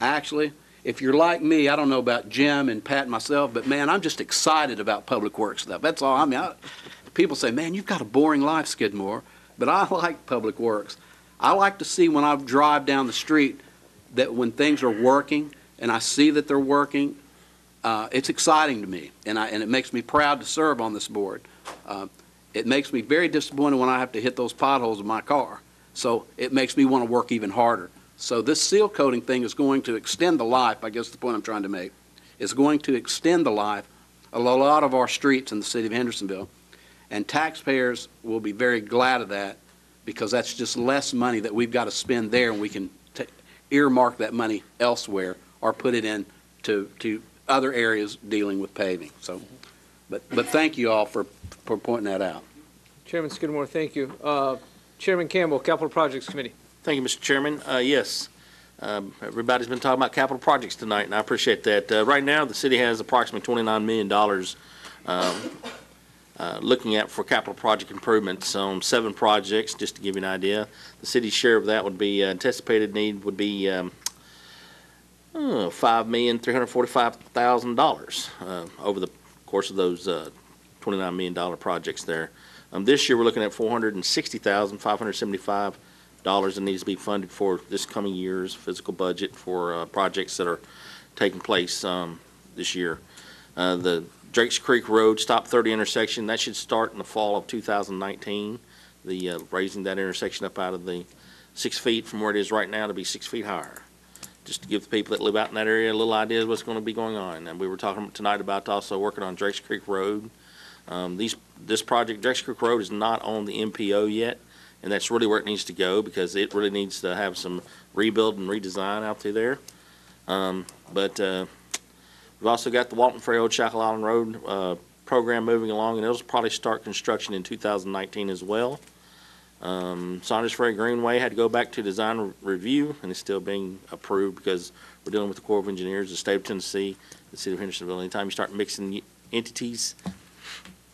[SPEAKER 16] actually, if you're like me, I don't know about Jim and Pat and myself, but man, I'm just excited about Public Works stuff. That's all. People say, man, you've got a boring life, Skidmore, but I like Public Works. I like to see when I drive down the street that when things are working and I see that they're working, it's exciting to me, and it makes me proud to serve on this board. It makes me very disappointed when I have to hit those potholes in my car. So it makes me want to work even harder So this seal coating thing is going to extend the life, I guess the point I'm trying to make, is going to extend the life of a lot of our streets in the city of Hendersonville. And taxpayers will be very glad of that, because that's just less money that we've got to spend there, and we can earmark that money elsewhere or put it in to other areas dealing with paving. So, but thank you all for pointing that out.
[SPEAKER 1] Chairman Skidmore, thank you. Chairman Campbell, Capital Projects Committee.
[SPEAKER 18] Thank you, Mr. Chairman. Yes, everybody's been talking about capital projects tonight, and I appreciate that. Right now, the city has approximately $29 million looking at for capital project improvements on 7 projects. Just to give you an idea, the city's share of that would be anticipated need would be $5,345,000 over the course of those $29 million projects there. This year, we're looking at $460,575 that needs to be funded for this coming year's physical budget for projects that are taking place this year. The Drakes Creek Road Stop 30 intersection, that should start in the fall of 2019. The raising that intersection up out of the 6 feet from where it is right now to be 6 feet higher. Just to give the people that live out in that area a little idea of what's going to be going on. And we were talking tonight about also working on Drakes Creek Road. This project, Drakes Creek Road, is not on the MPO yet, and that's really where it needs to go, because it really needs to have some rebuild and redesign out through there. We've also got the Walton Ferry Old Shackle Island Road program moving along, and it'll probably start construction in 2019 as well. Saunders Ferry Greenway had to go back to design review, and it's still being approved because we're dealing with the Corps of Engineers, the state of Tennessee, the city of Hendersonville. Anytime you start mixing entities,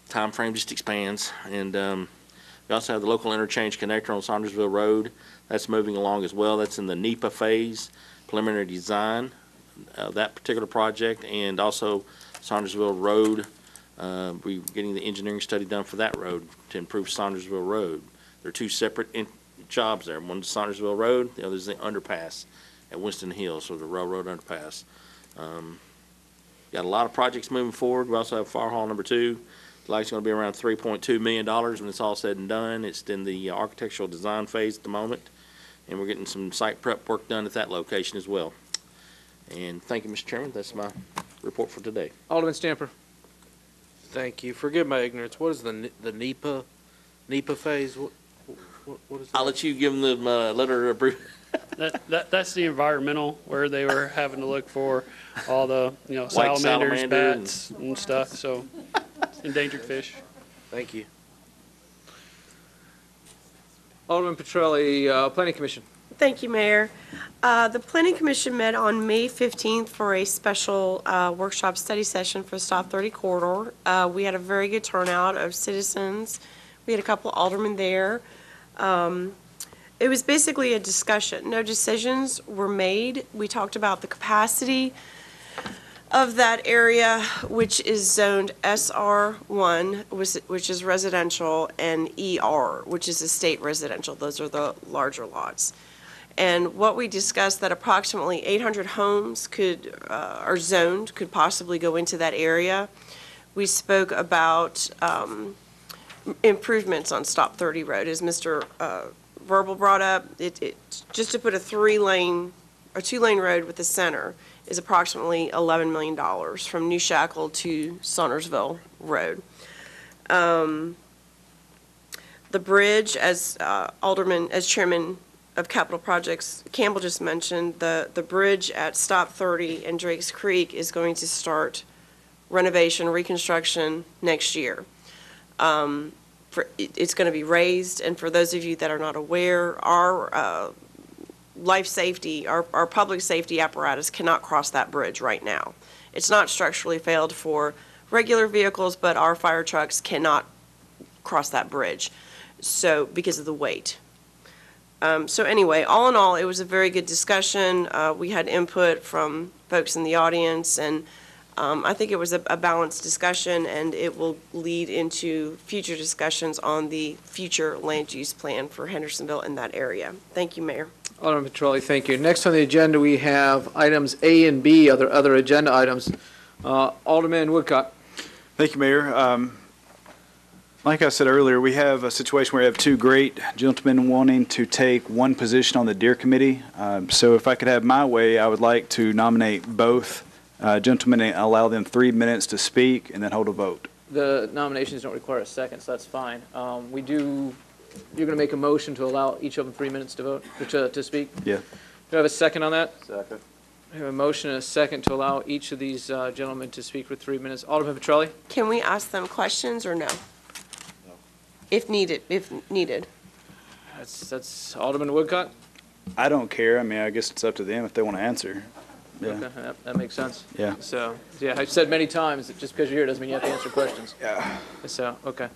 [SPEAKER 18] time frame just expands. And we also have the local interchange connector on Saundersville Road. That's moving along as well. That's in the NEPA phase, preliminary design, that particular project, and also Saundersville Road. We're getting the engineering study done for that road to improve Saundersville Road. There are 2 separate jobs there. One's Saundersville Road, the other is the underpass at Winston Hills, so the railroad underpass. Got a lot of projects moving forward. We also have Fire Hall number 2. The light's going to be around $3.2 million when it's all said and done. It's in the architectural design phase at the moment, and we're getting some site prep work done at that location as well. And thank you, Mr. Chairman. That's my report for today.
[SPEAKER 1] Alderman Stamper.
[SPEAKER 19] Thank you. Forgive my ignorance. What is the NEPA phase? What is that?
[SPEAKER 18] I'll let you give them the letter of approval.
[SPEAKER 20] That's the environmental, where they were having to look for all the,
[SPEAKER 18] White
[SPEAKER 20] salamanders,
[SPEAKER 18] salamander
[SPEAKER 20] bats, and stuff, so endangered fish.
[SPEAKER 19] Thank you.
[SPEAKER 1] Alderman Petrelli, Planning Commission.
[SPEAKER 21] Thank you, Mayor. The Planning Commission met on May 15th for a special workshop study session for the Stop 30 corridor. We had a very good turnout of citizens. We had a couple of aldermen there. It was basically a discussion. No decisions were made. We talked about the capacity of that area, which is zoned SR1, which is residential, and ER, which is estate residential. Those are the larger lots. And what we discussed, that approximately 800 homes are zoned, could possibly go into that area. We spoke about improvements on Stop 30 Road, as Mr. Verbal brought up. Just to put a 2-lane road with the center is approximately $11 million from New Shackle to Saundersville Road. The bridge, as Chairman of Capital Projects Campbell just mentioned, the bridge at Stop 30 and Drakes Creek is going to start renovation, reconstruction next year. It's going to be raised, and for those of you that are not aware, our life safety, our public safety apparatus cannot cross that bridge right now. It's not structurally failed for regular vehicles, but our fire trucks cannot cross that bridge, so because of the weight. So anyway, all in all, it was a very good discussion. We had input from folks in the audience, and I think it was a balanced discussion, and it will lead into future discussions on the future land use plan for Hendersonville in that area. Thank you, Mayor.
[SPEAKER 1] Alderman Petrelli, thank you. Next on the agenda, we have items A and B, other agenda items. Alderman Woodcock.
[SPEAKER 4] Thank you, Mayor. Like I said earlier, we have a situation where we have two great gentlemen wanting to take one position on the Deer Committee. So if I could have my way, I would like to nominate both gentlemen and allow them 3 minutes to speak and then hold a vote.
[SPEAKER 1] The nominations don't require a second, so that's fine. You're going to make a motion to allow each of them 3 minutes to vote, to speak?
[SPEAKER 4] Yeah.
[SPEAKER 1] Do I have a second on that?
[SPEAKER 12] Second.
[SPEAKER 1] I have a motion and a second to allow each of these gentlemen to speak for 3 minutes. Alderman Petrelli?
[SPEAKER 21] Can we ask them questions or no? If needed.
[SPEAKER 1] That's Alderman Woodcock?
[SPEAKER 4] I don't care. I mean, I guess it's up to them if they want to answer. Yeah.
[SPEAKER 1] Okay, that makes sense.
[SPEAKER 4] Yeah.
[SPEAKER 1] So, yeah, I've said many times that just because you're here doesn't mean you have to answer questions.
[SPEAKER 4] Yeah.
[SPEAKER 1] So, okay.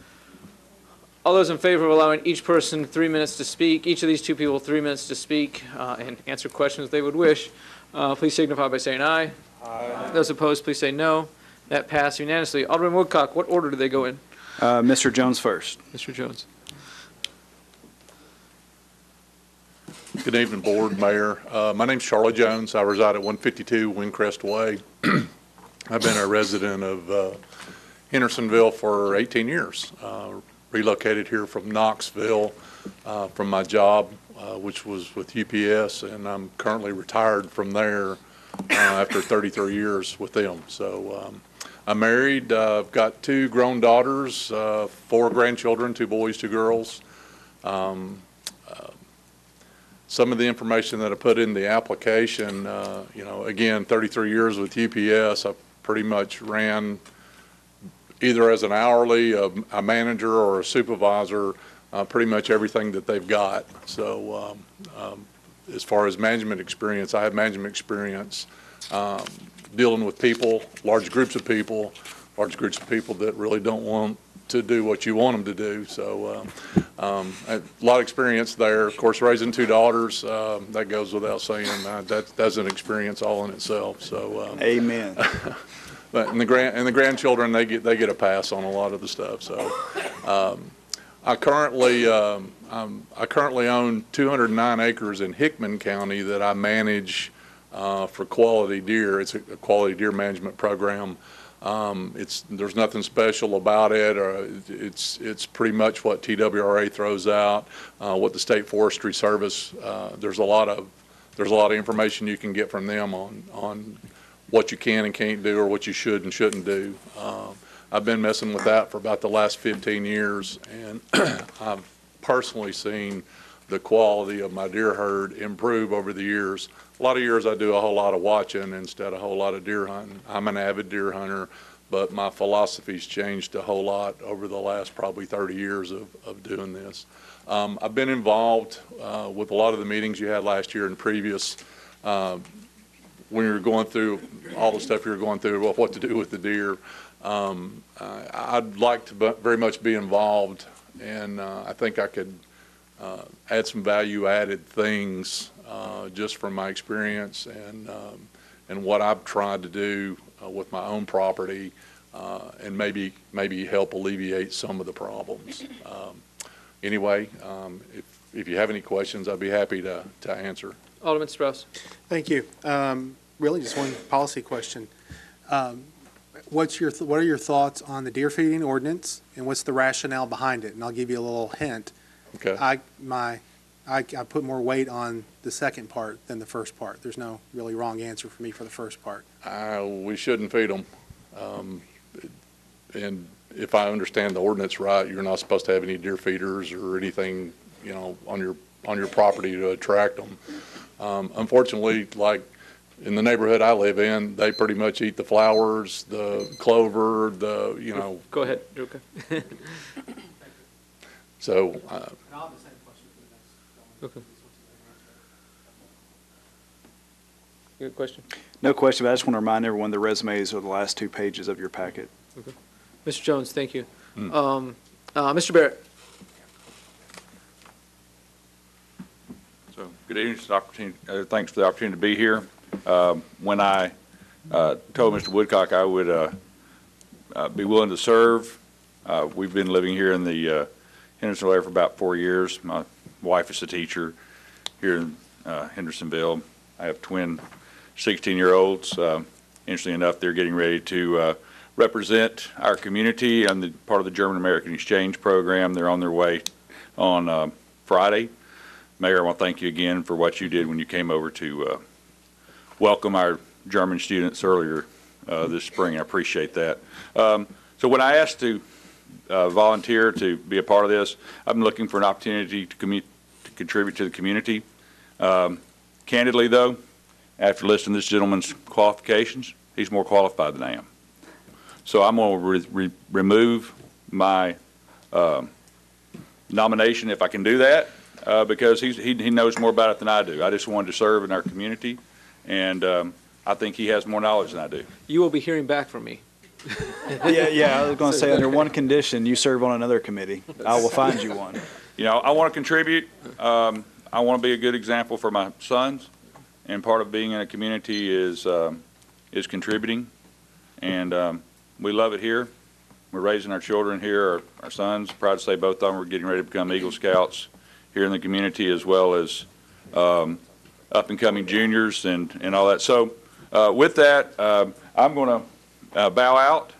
[SPEAKER 1] All those in favor of allowing each person 3 minutes to speak, each of these two people 3 minutes to speak and answer questions they would wish, please signify by saying aye. Aye. Those opposed, please say no. That passed unanimously. Alderman Woodcock, what order do they go in?
[SPEAKER 4] Mr. Jones first.
[SPEAKER 1] Mr. Jones.
[SPEAKER 2] Good evening, Board, Mayor. My name's Charlie Jones. I reside at 152 Windcrest Way. I've been a resident of Hendersonville for 18 years. Relocated here from Knoxville from my job, which was with UPS, and I'm currently retired from there after 33 years with them. So I'm married. I've got 2 grown daughters, 4 grandchildren, 2 boys, 2 girls. Some of the information that I put in the application, again, 33 years with UPS, I pretty much ran either as an hourly, a manager, or a supervisor, pretty much everything that they've got. So as far as management experience, I have management experience dealing with people, large groups of people that really don't want to do what you want them to do. So a lot of experience there. Of course, raising 2 daughters, that goes without saying. That's an experience all in itself. So
[SPEAKER 4] amen.
[SPEAKER 2] But and the grandchildren, they get a pass on a lot of the stuff. So I currently own 209 acres in Hickman County that I manage for quality deer. It's a quality deer management program. There's nothing special about it. It's pretty much what TWRA throws out, what the State Forestry Service. There's a lot of information you can get from them on what you can and can't do, or what you should and shouldn't do. I've been messing with that for about the last 15 years, and I've personally seen the quality of my deer herd improve over the years. A lot of years I do a whole lot of watching instead of a whole lot of deer hunting. I'm an avid deer hunter, but my philosophy's changed a whole lot over the last probably 30 years of doing this. I've been involved with a lot of the meetings you had last year and previous, when you were going through all the stuff you were going through, what to do with the deer. I'd like to very much be involved, and I think I could add some value-added things just from my experience and what I've tried to do with my own property, and maybe help alleviate some of the problems. Anyway, if you have any questions, I'd be happy to answer.
[SPEAKER 1] Alderman Strauss.
[SPEAKER 15] Thank you. Really, just one policy question. What are your thoughts on the deer feeding ordinance, and what's the rationale behind it? And I'll give you a little hint.
[SPEAKER 2] Okay.
[SPEAKER 15] I put more weight on the second part than the first part. There's no really wrong answer for me for the first part.
[SPEAKER 2] We shouldn't feed them. And if I understand the ordinance right, you're not supposed to have any deer feeders or anything, on your property to attract them. Unfortunately, like in the neighborhood I live in, they pretty much eat the flowers, the clover,
[SPEAKER 1] Go ahead. You're okay.
[SPEAKER 2] So.
[SPEAKER 1] Okay. You got a question?
[SPEAKER 4] No question, but I just want to remind everyone the resumes are the last 2 pages of your packet.
[SPEAKER 1] Okay. Mr. Jones, thank you. Mr. Barrett.
[SPEAKER 3] So, good evening. Thanks for the opportunity to be here. When I told Mr. Woodcock I would be willing to serve, we've been living here in the Hendersonville area for about 4 years. My wife is a teacher here in Hendersonville. I have twin 16-year-olds. Interestingly enough, they're getting ready to represent our community. I'm the part of the German-American Exchange Program. They're on their way on Friday. Mayor, I want to thank you again for what you did when you came over to welcome our German students earlier this spring. I appreciate that. So when I asked to volunteer to be a part of this, I'm looking for an opportunity to contribute to the community. Candidly, though, after listening to this gentleman's qualifications, he's more qualified than I am. So I'm going to remove my nomination if I can do that, because he knows more about it than I do. I just wanted to serve in our community, and I think he has more knowledge than I do.
[SPEAKER 1] You will be hearing back from me.
[SPEAKER 4] Yeah, I was going to say, under one condition, you serve on another committee. I will find you one.
[SPEAKER 3] You know, I want to contribute. I want to be a good example for my sons, and part of being in a community is contributing. And we love it here. We're raising our children here, our sons. Proud to say both of them are getting ready to become Eagle Scouts here in the community, as well as up-and-coming juniors and all that. So with that, I'm going to bow out.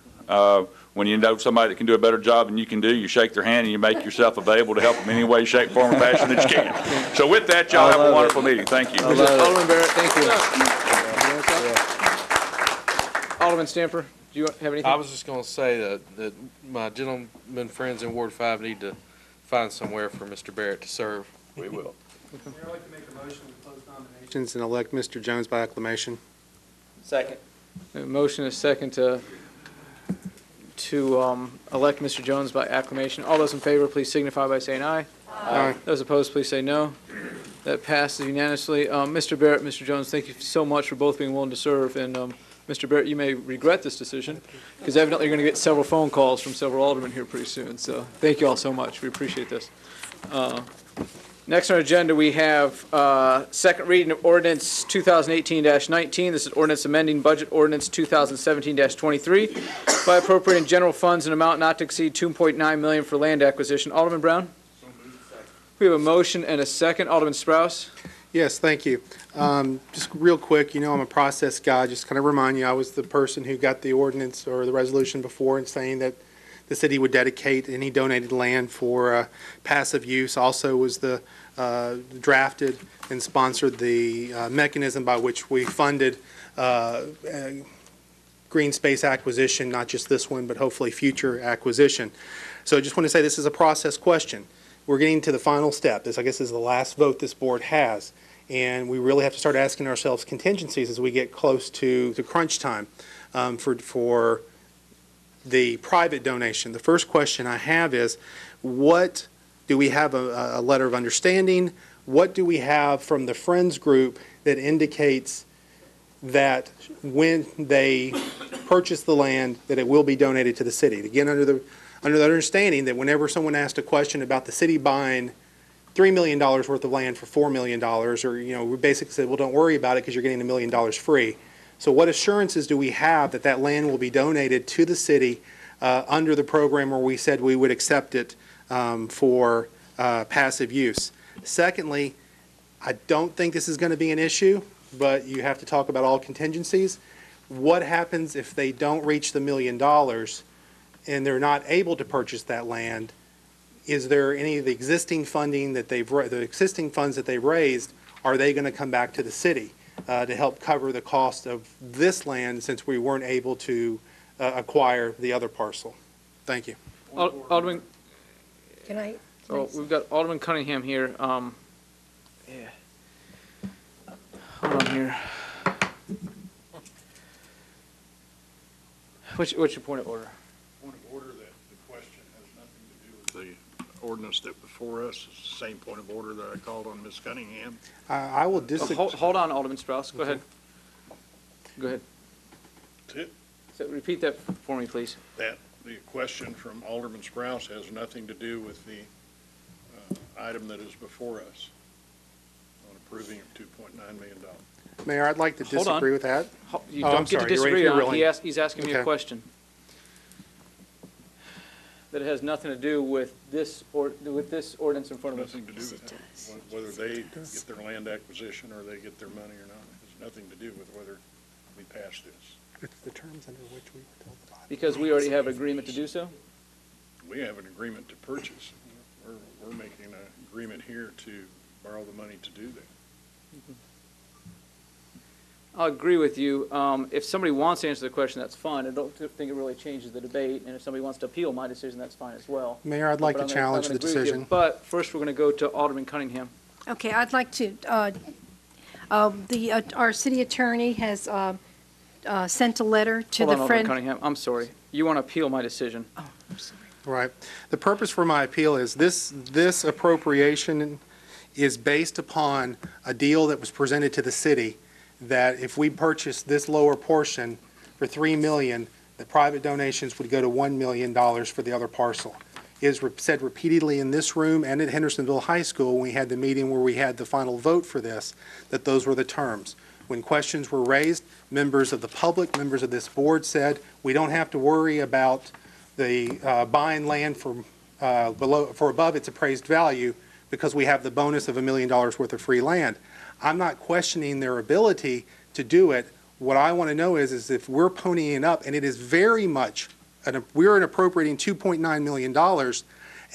[SPEAKER 3] When you know somebody that can do a better job than you can do, you shake their hand and you make yourself available to help them any way, shape, form, or fashion that you can. So with that, y'all have a wonderful meeting. Thank you.
[SPEAKER 1] Alderman Barrett, thank you. Alderman Stamper, do you have anything?
[SPEAKER 19] I was just going to say that my gentlemen friends in Ward 5 need to find somewhere for Mr. Barrett to serve.
[SPEAKER 3] We will.
[SPEAKER 15] Mayor, I'd like to make a motion to close nominations and elect Mr. Jones by acclamation.
[SPEAKER 1] Second. A motion is second to elect Mr. Jones by acclamation. All those in favor, please signify by saying aye.
[SPEAKER 15] Aye.
[SPEAKER 1] Those opposed, please say no. That passes unanimously. Mr. Barrett, Mr. Jones, thank you so much for both being willing to serve. And Mr. Barrett, you may regret this decision, because evidently you're going to get several phone calls from several aldermen here pretty soon. So thank you all so much. We appreciate this. Next on our agenda, we have second reading of ordinance 2018-19. This is ordinance amending budget ordinance 2017-23 by appropriating general funds an amount not to exceed $2.9 million for land acquisition. Alderman Brown? We have a motion and a second. Alderman Sprouse?
[SPEAKER 15] Yes, thank you. Just real quick, you know, I'm a process guy. Just kind of remind you, I was the person who got the ordinance or the resolution before and saying that the city would dedicate any donated land for passive use. Also was the drafted and sponsored the mechanism by which we funded green space acquisition, not just this one, but hopefully future acquisition. So I just want to say this is a process question. We're getting to the final step. This, I guess, is the last vote this board has. And we really have to start asking ourselves contingencies as we get close to the crunch time for the private donation. The first question I have is, what do we have a letter of understanding? What do we have from the Friends group that indicates that when they purchase the land, that it will be donated to the city? Again, under the understanding that whenever someone asked a question about the city buying $3 million worth of land for $4 million, or, you know, we basically said, well, don't worry about it because you're getting $1 million free. So what assurances do we have that that land will be donated to the city under the program where we said we would accept it for passive use? Secondly, I don't think this is going to be an issue, but you have to talk about all contingencies. What happens if they don't reach the $1 million and they're not able to purchase that land? Is there any of the existing funding that the existing funds that they've raised, are they going to come back to the city to help cover the cost of this land since we weren't able to acquire the other parcel? Thank you.
[SPEAKER 1] Alderman,
[SPEAKER 10] Can I?
[SPEAKER 1] we've got Alderman Cunningham here. Yeah. Hold on here. What's your point of order?
[SPEAKER 2] Point of order that the question has nothing to do with the ordinance that before us. It's the same point of order that I called on Ms. Cunningham.
[SPEAKER 15] I will disagree.
[SPEAKER 1] Hold on, Alderman Sprouse. Go ahead. Go ahead.
[SPEAKER 2] That's it.
[SPEAKER 1] So repeat that for me, please.
[SPEAKER 2] That the question from Alderman Sprouse has nothing to do with the item that is before us on approving of $2.9 million.
[SPEAKER 15] Mayor, I'd like to disagree with that.
[SPEAKER 1] You don't get to disagree on it. He's asking me a question that has nothing to do with this ordinance in front of us.
[SPEAKER 2] Nothing to do with that. Whether they get their land acquisition or they get their money or not. It has nothing to do with whether we pass this.
[SPEAKER 15] It's the terms under which we were told the body.
[SPEAKER 1] Because we already have agreement to do so?
[SPEAKER 2] We have an agreement to purchase. We're making an agreement here to borrow the money to do that.
[SPEAKER 1] I'll agree with you. If somebody wants to answer the question, that's fine. I don't think it really changes the debate, and if somebody wants to appeal my decision, that's fine as well.
[SPEAKER 15] Mayor, I'd like
[SPEAKER 1] But
[SPEAKER 15] to
[SPEAKER 1] I'm gonna-
[SPEAKER 15] challenge
[SPEAKER 1] I'm gonna
[SPEAKER 15] the
[SPEAKER 1] agree with you.
[SPEAKER 15] decision.
[SPEAKER 1] But first, we're going to go to Alderman Cunningham.
[SPEAKER 14] Okay, I'd like to, our city attorney has sent a letter to
[SPEAKER 1] Hold
[SPEAKER 14] the
[SPEAKER 1] on, Alderman
[SPEAKER 14] friend.
[SPEAKER 1] Cunningham, I'm sorry. You want to appeal my decision?
[SPEAKER 15] Right. The purpose for my appeal is this appropriation is based upon a deal that was presented to the city, that if we purchase this lower portion for $3 million, the private donations would go to $1 million for the other parcel. It is said repeatedly in this room and at Hendersonville High School, when we had the meeting where we had the final vote for this, that those were the terms. When questions were raised, members of the public, members of this board said, we don't have to worry about the buying land for above its appraised value because we have the bonus of $1 million worth of free land. I'm not questioning their ability to do it. What I want to know is if we're ponying up, and it is very much, we're appropriating $2.9 million,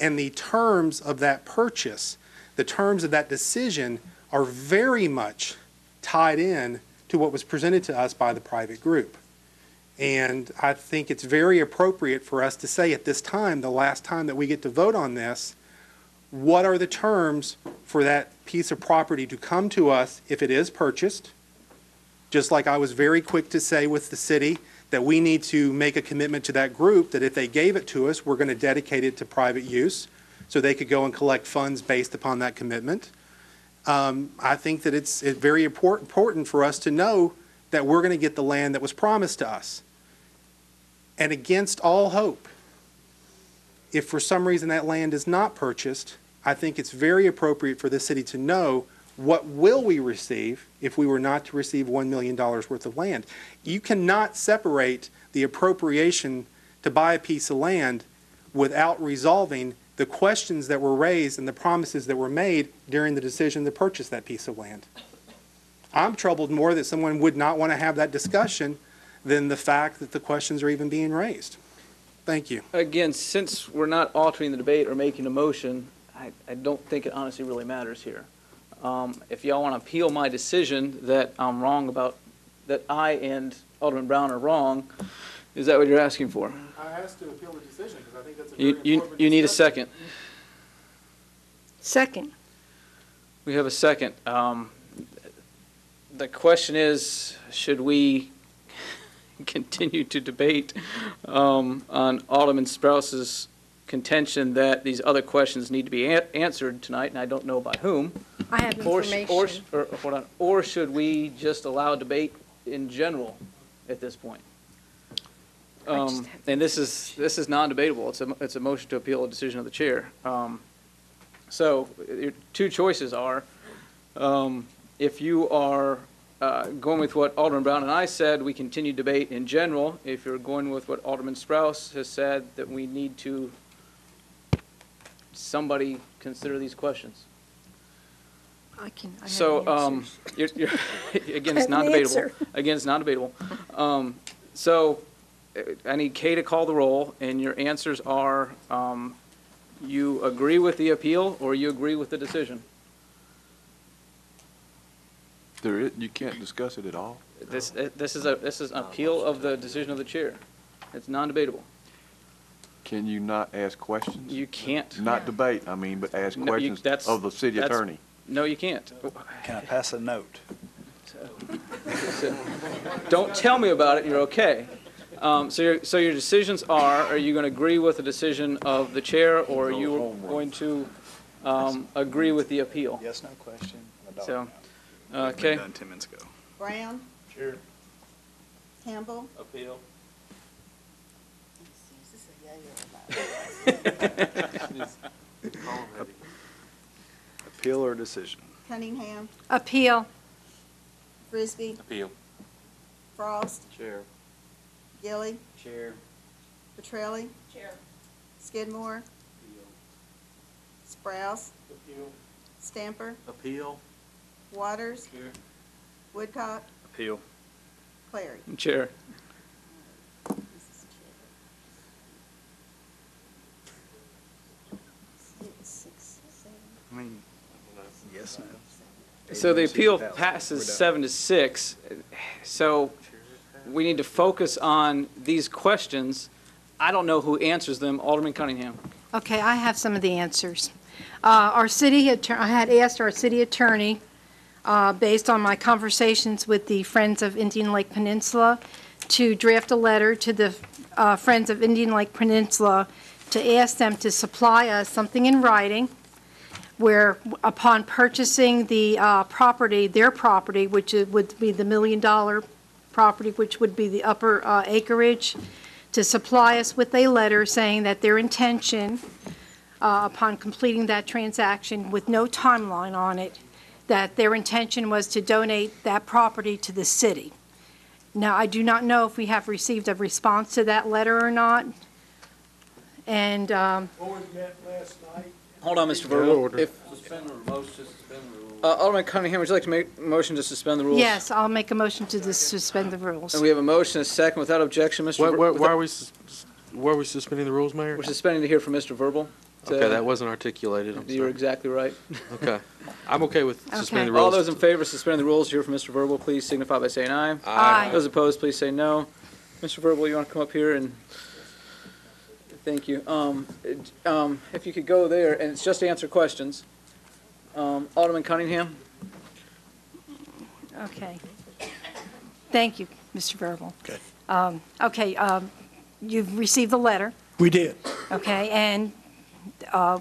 [SPEAKER 15] and the terms of that purchase, the terms of that decision are very much tied in to what was presented to us by the private group. And I think it's very appropriate for us to say at this time, the last time that we get to vote on this, what are the terms for that piece of property to come to us if it is purchased? Just like I was very quick to say with the city that we need to make a commitment to that group that if they gave it to us, we're going to dedicate it to private use so they could go and collect funds based upon that commitment. I think that it's very important for us to know that we're going to get the land that was promised to us. And against all hope, if for some reason that land is not purchased, I think it's very appropriate for the city to know what will we receive if we were not to receive $1 million worth of land. You cannot separate the appropriation to buy a piece of land without resolving the questions that were raised and the promises that were made during the decision to purchase that piece of land. I'm troubled more that someone would not want to have that discussion than the fact that the questions are even being raised. Thank you.
[SPEAKER 1] Again, since we're not altering the debate or making a motion, I don't think it honestly really matters here. If y'all want to appeal my decision that I'm wrong about, that I and Alderman Brown are wrong, is that what you're asking for?
[SPEAKER 15] I asked to appeal the decision because I think that's a very important
[SPEAKER 1] You need a
[SPEAKER 15] discussion.
[SPEAKER 1] second.
[SPEAKER 14] Second.
[SPEAKER 1] We have a second. The question is, should we continue to debate on Alderman Sprouse's contention that these other questions need to be answered tonight, and I don't know by whom?
[SPEAKER 14] I have information.
[SPEAKER 1] Or should we just allow debate in general at this point? And this is non-debatable. It's a motion to appeal a decision of the chair. So your two choices are, if you are going with what Alderman Brown and I said, we continue debate in general. If you're going with what Alderman Sprouse has said, that we need to somebody consider these questions.
[SPEAKER 14] I have
[SPEAKER 1] So,
[SPEAKER 14] answers.
[SPEAKER 1] again,
[SPEAKER 14] I
[SPEAKER 1] it's
[SPEAKER 14] have an
[SPEAKER 1] non-debatable.
[SPEAKER 14] answer.
[SPEAKER 1] Again, it's non-debatable. So, I need Kay to call the roll, and your answers are, you agree with the appeal, or you agree with the decision?
[SPEAKER 5] You can't discuss it at all?
[SPEAKER 1] This is an appeal of the decision of the chair. It's non-debatable.
[SPEAKER 5] Can you not ask questions?
[SPEAKER 1] You can't.
[SPEAKER 5] Not debate, I mean, but ask
[SPEAKER 1] No,
[SPEAKER 5] questions of the city attorney?
[SPEAKER 1] No, you can't.
[SPEAKER 4] Can I pass a note?
[SPEAKER 1] Don't tell me about it, you're okay. So your decisions are you going to agree with the decision of the chair, or are you going to agree with the appeal?
[SPEAKER 4] Yes, no question.
[SPEAKER 1] So, okay.
[SPEAKER 4] Done 10 minutes ago.
[SPEAKER 22] Brown?
[SPEAKER 1] Chair.
[SPEAKER 22] Campbell?
[SPEAKER 1] Appeal.
[SPEAKER 4] Appeal or decision?
[SPEAKER 22] Cunningham?
[SPEAKER 14] Appeal.
[SPEAKER 22] Frisbee?
[SPEAKER 18] Appeal.
[SPEAKER 22] Frost?
[SPEAKER 18] Chair.
[SPEAKER 22] Gilly?
[SPEAKER 18] Chair.
[SPEAKER 22] Petrelli?
[SPEAKER 10] Chair.
[SPEAKER 22] Skidmore? Sprouse?
[SPEAKER 18] Appeal.
[SPEAKER 22] Stamper?
[SPEAKER 18] Appeal.
[SPEAKER 22] Waters?
[SPEAKER 18] Chair.
[SPEAKER 22] Woodcock?
[SPEAKER 1] Appeal.
[SPEAKER 22] Clary?
[SPEAKER 1] Chair.
[SPEAKER 4] I mean, yes, no.
[SPEAKER 1] So the appeal passes 7-6. So we need to focus on these questions. I don't know who answers them. Alderman Cunningham.
[SPEAKER 14] Okay, I have some of the answers. I had asked our city attorney, based on my conversations with the Friends of Indian Lake Peninsula, to draft a letter to the Friends of Indian Lake Peninsula to ask them to supply us something in writing where upon purchasing the property, their property, which would be the $1 million property, which would be the upper acreage, to supply us with a letter saying that their intention, upon completing that transaction with no timeline on it, that their intention was to donate that property to the city. Now, I do not know if we have received a response to that letter or not. And
[SPEAKER 1] hold on, Mr. Verbal.
[SPEAKER 17] Suspend the motion, suspend the rules.
[SPEAKER 1] Alderman Cunningham, would you like to make a motion to suspend the rules?
[SPEAKER 14] yes, I'll make a motion to suspend the rules.
[SPEAKER 1] And we have a motion, a second, without objection, Mr.
[SPEAKER 19] Why are we suspending the rules, Mayor?
[SPEAKER 1] We're suspending to hear from Mr. Verbal.
[SPEAKER 19] Okay, that wasn't articulated. I'm
[SPEAKER 1] You're
[SPEAKER 19] sorry.
[SPEAKER 1] exactly right.
[SPEAKER 19] Okay. I'm okay with suspending the rules.
[SPEAKER 1] All those in favor of suspending the rules, hear from Mr. Verbal, please signify by saying aye.
[SPEAKER 14] Aye.
[SPEAKER 1] Those opposed, please say no. Mr. Verbal, you want to come up here and, thank you. If you could go there, and it's just to answer questions. Alderman Cunningham?
[SPEAKER 14] Okay. Thank you, Mr. Verbal. Okay. You've received the letter.
[SPEAKER 6] We did.
[SPEAKER 14] Okay, and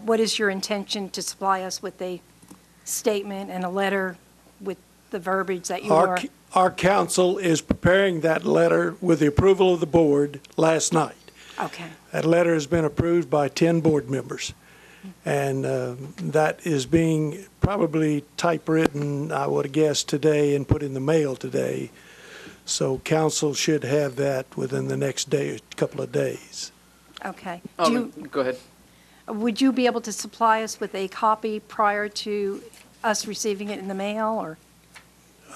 [SPEAKER 14] what is your intention to supply us with a statement and a letter with the verbiage that you are?
[SPEAKER 6] Our council is preparing that letter with the approval of the board last night.
[SPEAKER 14] Okay.
[SPEAKER 6] That letter has been approved by 10 board members. And that is being probably typewritten, I would guess, today and put in the mail today. So council should have that within the next day, couple of days.
[SPEAKER 14] Okay.
[SPEAKER 1] Go ahead.
[SPEAKER 14] Would you be able to supply us with a copy prior to us receiving it in the mail,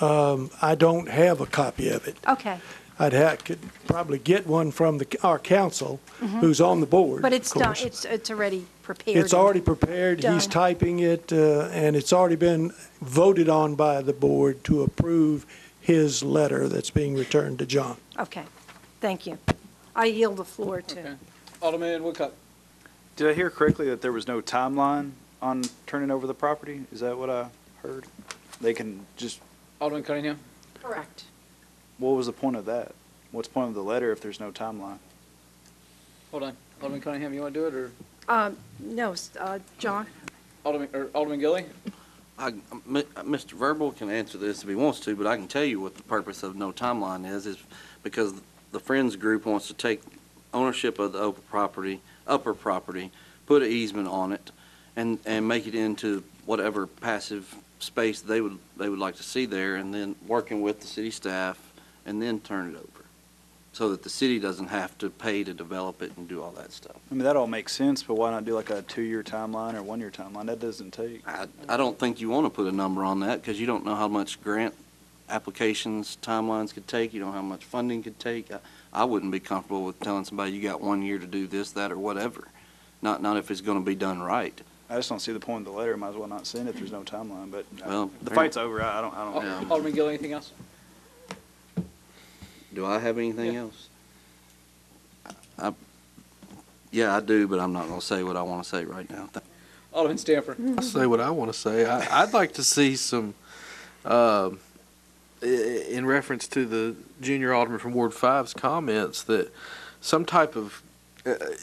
[SPEAKER 14] or?
[SPEAKER 6] I don't have a copy of it.
[SPEAKER 14] Okay.
[SPEAKER 6] Could probably get one from our council, who's on the board.
[SPEAKER 14] But it's
[SPEAKER 6] of
[SPEAKER 14] done,
[SPEAKER 6] course.
[SPEAKER 14] it's already prepared.
[SPEAKER 6] It's already prepared. He's
[SPEAKER 14] Done.
[SPEAKER 6] typing it, and it's already been voted on by the board to approve his letter that's being returned to John.
[SPEAKER 14] Okay, thank you. I yield the floor to.
[SPEAKER 1] Okay. Alderman Woodcock.
[SPEAKER 4] Did I hear correctly that there was no timeline on turning over the property? Is that what I heard? They can just,
[SPEAKER 1] Alderman Cunningham?
[SPEAKER 14] Correct.
[SPEAKER 4] what was the point of that? What's the point of the letter if there's no timeline?
[SPEAKER 1] Hold on. Alderman Cunningham, you want to do it, or
[SPEAKER 14] No, John?
[SPEAKER 1] Alderman Gilly?
[SPEAKER 17] Mr. Verbal can answer this if he wants to, but I can tell you what the purpose of no timeline is because the Friends group wants to take ownership of the upper property, put an easement on it, and make it into whatever passive space they would like to see there, and then working with the city staff, and then turn it over, so that the city doesn't have to pay to develop it and do all that stuff.
[SPEAKER 4] I mean, that all makes sense, but why not do like a 2-year timeline or 1-year timeline? That doesn't take.
[SPEAKER 17] I don't think you want to put a number on that because you don't know how much grant applications timelines could take. You don't know how much funding could take. I wouldn't be comfortable with telling somebody you got 1 year to do this, that, or whatever. Not if it's going to be done right.
[SPEAKER 4] I just don't see the point of the letter. Might as well not send it. There's no timeline. But
[SPEAKER 17] Well,
[SPEAKER 4] the fight's over. I don't.
[SPEAKER 17] Yeah.
[SPEAKER 1] Alderman Gilly, anything else?
[SPEAKER 17] Do I have anything else? Yeah, I do, but I'm not going to say what I want to say right now.
[SPEAKER 1] Alderman Stanford.
[SPEAKER 19] I'll say what I want to say. I'd like to see some, in reference to the junior alderman from Ward 5's comments, that some type of,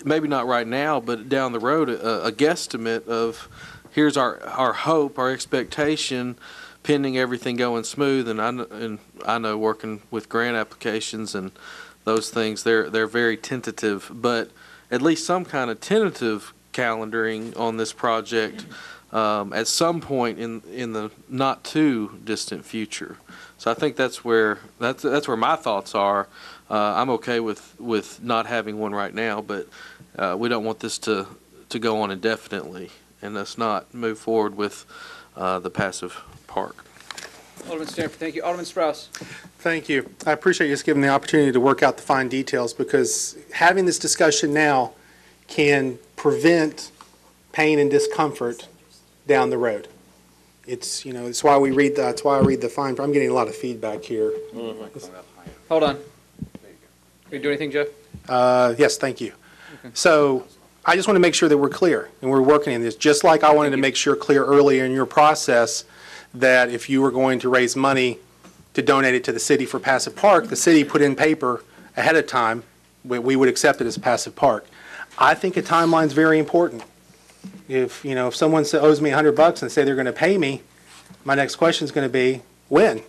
[SPEAKER 19] maybe not right now, but down the road, a guesstimate of here's our hope, our expectation, pending everything going smooth. And I know working with grant applications and those things, they're very tentative, but at least some kind of tentative calendaring on this project at some point in the not too distant future. So I think that's where my thoughts are. I'm okay with not having one right now, but we don't want this to go on indefinitely and us not move forward with the passive park.
[SPEAKER 1] Alderman Stanford, thank you. Alderman Strauss.
[SPEAKER 15] Thank you. I appreciate you just giving the opportunity to work out the fine details, because having this discussion now can prevent pain and discomfort down the road. It's, it's why we read, that's why I read the fine. I'm getting a lot of feedback here.
[SPEAKER 1] Hold on. Can you do anything, Jeff?
[SPEAKER 15] Yes, thank you. So I just want to make sure that we're clear and we're working in this, just like I wanted to make sure clear earlier in your process that if you were going to raise money to donate it to the city for passive park, the city put in paper ahead of time, we would accept it as a passive park. I think a timeline is very important. If, if someone owes me $100 and say they're going to pay me, my next question is going to be, when?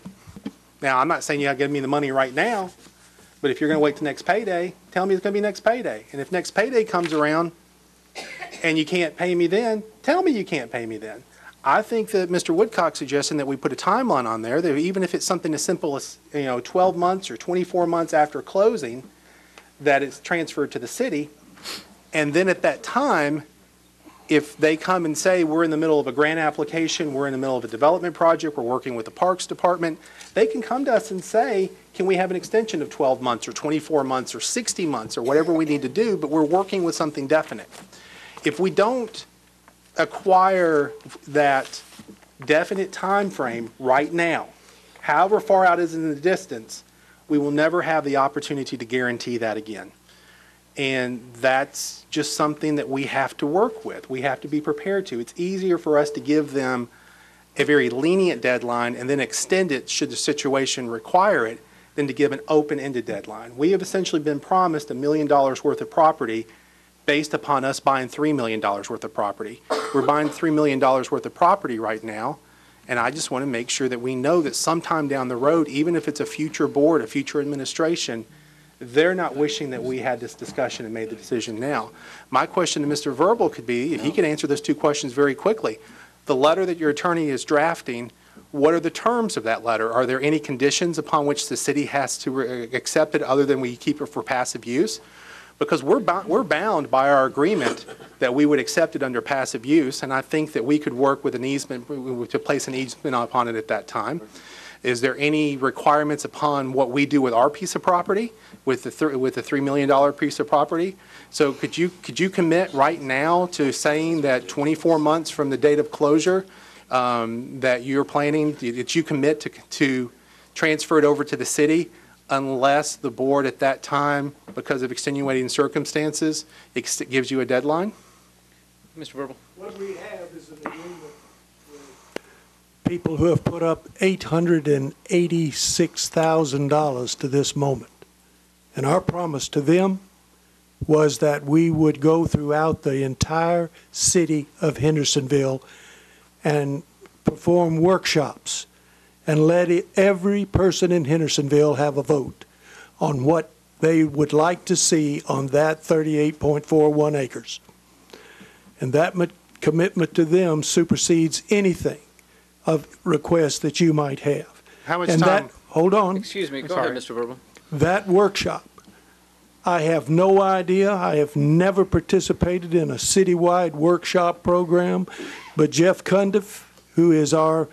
[SPEAKER 15] Now, I'm not saying you got to give me the money right now, but if you're going to wait till next payday, tell me it's going to be next payday. And if next payday comes around and you can't pay me then, tell me you can't pay me then. I think that Mr. Woodcock suggesting that we put a timeline on there, that even if it's something as simple as, 12 months or 24 months after closing, that it's transferred to the city. And then at that time, if they come and say, we're in the middle of a grant application, we're in the middle of a development project, we're working with the Parks Department, they can come to us and say, can we have an extension of 12 months or 24 months or 60 months or whatever we need to do, but we're working with something definite. If we don't acquire that definite time frame right now, however far out is in the distance, we will never have the opportunity to guarantee that again. And that's just something that we have to work with. We have to be prepared to. It's easier for us to give them a very lenient deadline and then extend it should the situation require it than to give an open-ended deadline. We have essentially been promised $1 million worth of property based upon us buying $3 million worth of property. We're buying $3 million worth of property right now, and I just want to make sure that we know that sometime down the road, even if it's a future board, a future administration, they're not wishing that we had this discussion and made the decision now. My question to Mr. Verbal could be, if he could answer those two questions very quickly. The letter that your attorney is drafting, what are the terms of that letter? Are there any conditions upon which the city has to accept it other than we keep it for passive use? Because we're bound by our agreement that we would accept it under passive use, and I think that we could work with an easement, to place an easement upon it at that time. Is there any requirements upon what we do with our piece of property, with the $3 million piece of property? So could you commit right now to saying that 24 months from the date of closure that you're planning, that you commit to transfer it over to the city unless the board at that time, because of extenuating circumstances, gives you a deadline?
[SPEAKER 1] Mr. Verbal.
[SPEAKER 6] What we have is an agreement with people who have put up $886,000 to this moment. And our promise to them was that we would go throughout the entire city of Hendersonville and perform workshops and let every person in Hendersonville have a vote on what they would like to see on that 38.41 acres. And that commitment to them supersedes anything of requests that you might have.
[SPEAKER 15] How much time?
[SPEAKER 6] Hold on.
[SPEAKER 1] Excuse me. Go ahead, Mr. Verbal.
[SPEAKER 6] That workshop, I have no idea. I have never participated in a citywide workshop program, but Jeff Cundiff, who is our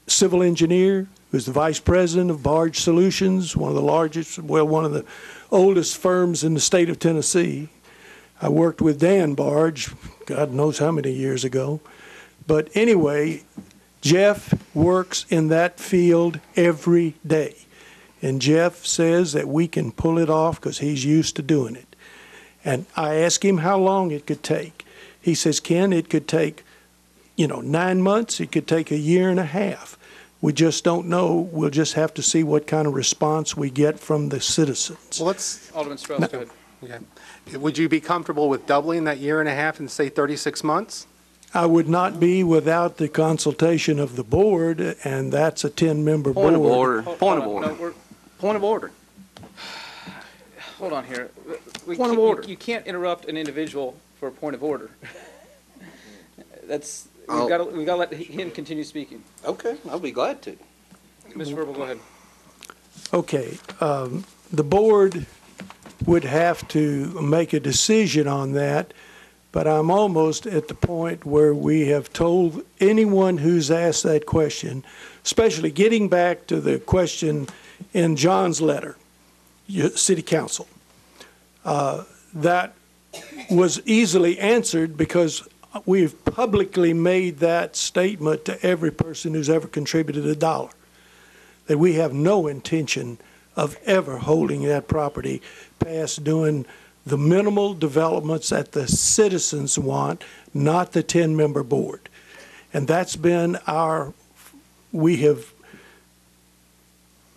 [SPEAKER 6] civil engineer, who's the vice president of Barge Solutions, one of the largest, one of the oldest firms in the state of Tennessee. I worked with Dan Barge, God knows how many years ago. But anyway, Jeff works in that field every day. And Jeff says that we can pull it off because he's used to doing it. And I asked him how long it could take. He says, Ken, it could take, 9 months. It could take a year and a half. We just don't know. We'll just have to see what kind of response we get from the citizens.
[SPEAKER 15] Well,
[SPEAKER 1] Alderman Strauss, go ahead.
[SPEAKER 15] Okay. Would you be comfortable with doubling that year and a half and say 36 months?
[SPEAKER 6] I would not be without the consultation of the board, and that's a 10-member board.
[SPEAKER 17] Point of order.
[SPEAKER 1] Point of order. No,
[SPEAKER 17] Point of order.
[SPEAKER 1] hold on here.
[SPEAKER 17] Point of order.
[SPEAKER 1] You can't interrupt an individual for a point of order. We've
[SPEAKER 17] Oh.
[SPEAKER 1] got to let him continue speaking.
[SPEAKER 17] Okay, I'll be glad to.
[SPEAKER 1] Mr. Verbal, go ahead.
[SPEAKER 6] Okay, the board would have to make a decision on that, but I'm almost at the point where we have told anyone who's asked that question, especially getting back to the question in John's letter, City Council, that was easily answered because we've publicly made that statement to every person who's ever contributed $1, that we have no intention of ever holding that property past doing the minimal developments that the citizens want, not the 10-member board. And that's been we have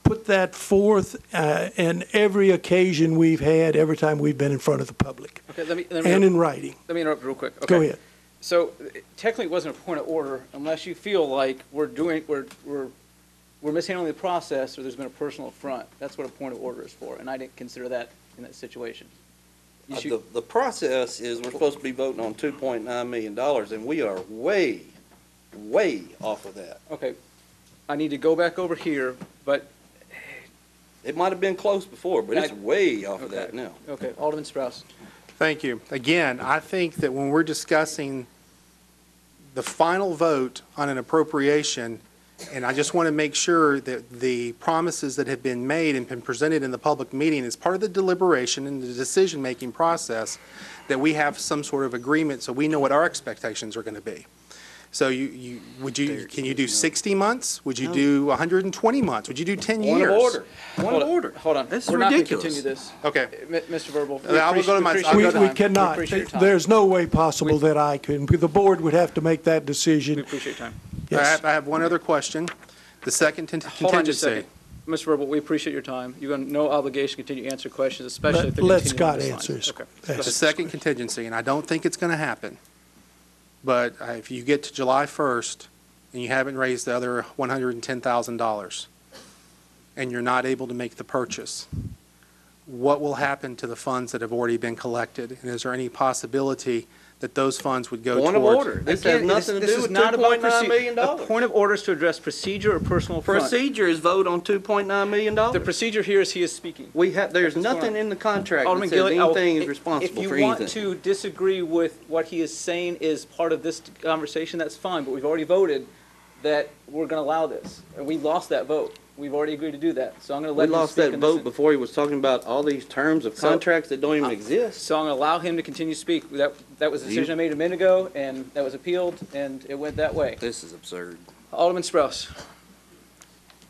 [SPEAKER 6] put that forth in every occasion we've had, every time we've been in front of the public,
[SPEAKER 1] Okay, let me
[SPEAKER 6] and in writing.
[SPEAKER 1] Let me interrupt real quick. Okay.
[SPEAKER 6] Go ahead.
[SPEAKER 1] So technically, it wasn't a point of order unless you feel like we're mishandling the process or there's been a personal affront. That's what a point of order is for, and I didn't consider that in that situation.
[SPEAKER 17] The process is we're supposed to be voting on $2.9 million, and we are way, way off of that.
[SPEAKER 1] Okay, I need to go back over here, but
[SPEAKER 17] it might have been close before, but it's way off of that now.
[SPEAKER 1] Okay, Alderman Strauss.
[SPEAKER 15] Thank you. Again, I think that when we're discussing the final vote on an appropriation, and I just want to make sure that the promises that have been made and been presented in the public meeting as part of the deliberation and the decision-making process, that we have some sort of agreement so we know what our expectations are going to be. So can you do 60 months? Would you do 120 months? Would you do 10 years?
[SPEAKER 17] Point of order. Point of order.
[SPEAKER 1] Hold on.
[SPEAKER 17] This is
[SPEAKER 1] We're not going to
[SPEAKER 17] ridiculous.
[SPEAKER 1] continue this.
[SPEAKER 15] Okay.
[SPEAKER 1] Mr. Verbal.
[SPEAKER 6] We cannot. There's no way possible that I could. The board would have to make that decision.
[SPEAKER 1] We appreciate your time.
[SPEAKER 6] Yes.
[SPEAKER 15] I have one other question. The second contingency.
[SPEAKER 1] Hold on just a second. Mr. Verbal, we appreciate your time. You have no obligation to continue to answer questions, especially if they're
[SPEAKER 6] Let
[SPEAKER 1] continuing
[SPEAKER 6] Scott
[SPEAKER 1] on this
[SPEAKER 6] answer.
[SPEAKER 1] line. Okay.
[SPEAKER 15] The second contingency, and I don't think it's going to happen, but if you get to July 1st and you haven't raised the other $110,000 and you're not able to make the purchase, what will happen to the funds that have already been collected? And is there any possibility that those funds would go towards?
[SPEAKER 17] Point of order. This has nothing to do with $2.9 million.
[SPEAKER 1] A point of order is to address procedure or personal affront.
[SPEAKER 17] Procedure is vote on $2.9 million.
[SPEAKER 1] The procedure here is he is speaking.
[SPEAKER 17] There's nothing in the contract that
[SPEAKER 1] Alderman
[SPEAKER 17] says
[SPEAKER 1] Gilly,
[SPEAKER 17] anything is responsible for
[SPEAKER 1] if you
[SPEAKER 17] anything.
[SPEAKER 1] want to disagree with what he is saying is part of this conversation, that's fine, but we've already voted that we're going to allow this, and we lost that vote. We've already agreed to do that, so I'm going to let him speak.
[SPEAKER 17] We lost that vote before he was talking about all these terms of contracts that don't even exist.
[SPEAKER 1] So I'm going to allow him to continue to speak. That was a decision I made a minute ago, and that was appealed, and it went that way.
[SPEAKER 17] This is absurd.
[SPEAKER 1] Alderman Strauss.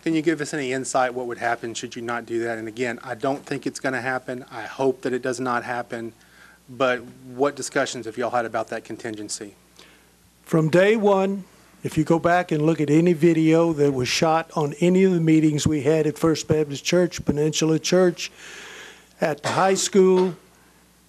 [SPEAKER 15] Can you give us any insight what would happen should you not do that? And again, I don't think it's going to happen. I hope that it does not happen. But what discussions have y'all had about that contingency?
[SPEAKER 6] From day one, if you go back and look at any video that was shot on any of the meetings we had at First Baptist Church, Peninsula Church, at the high school,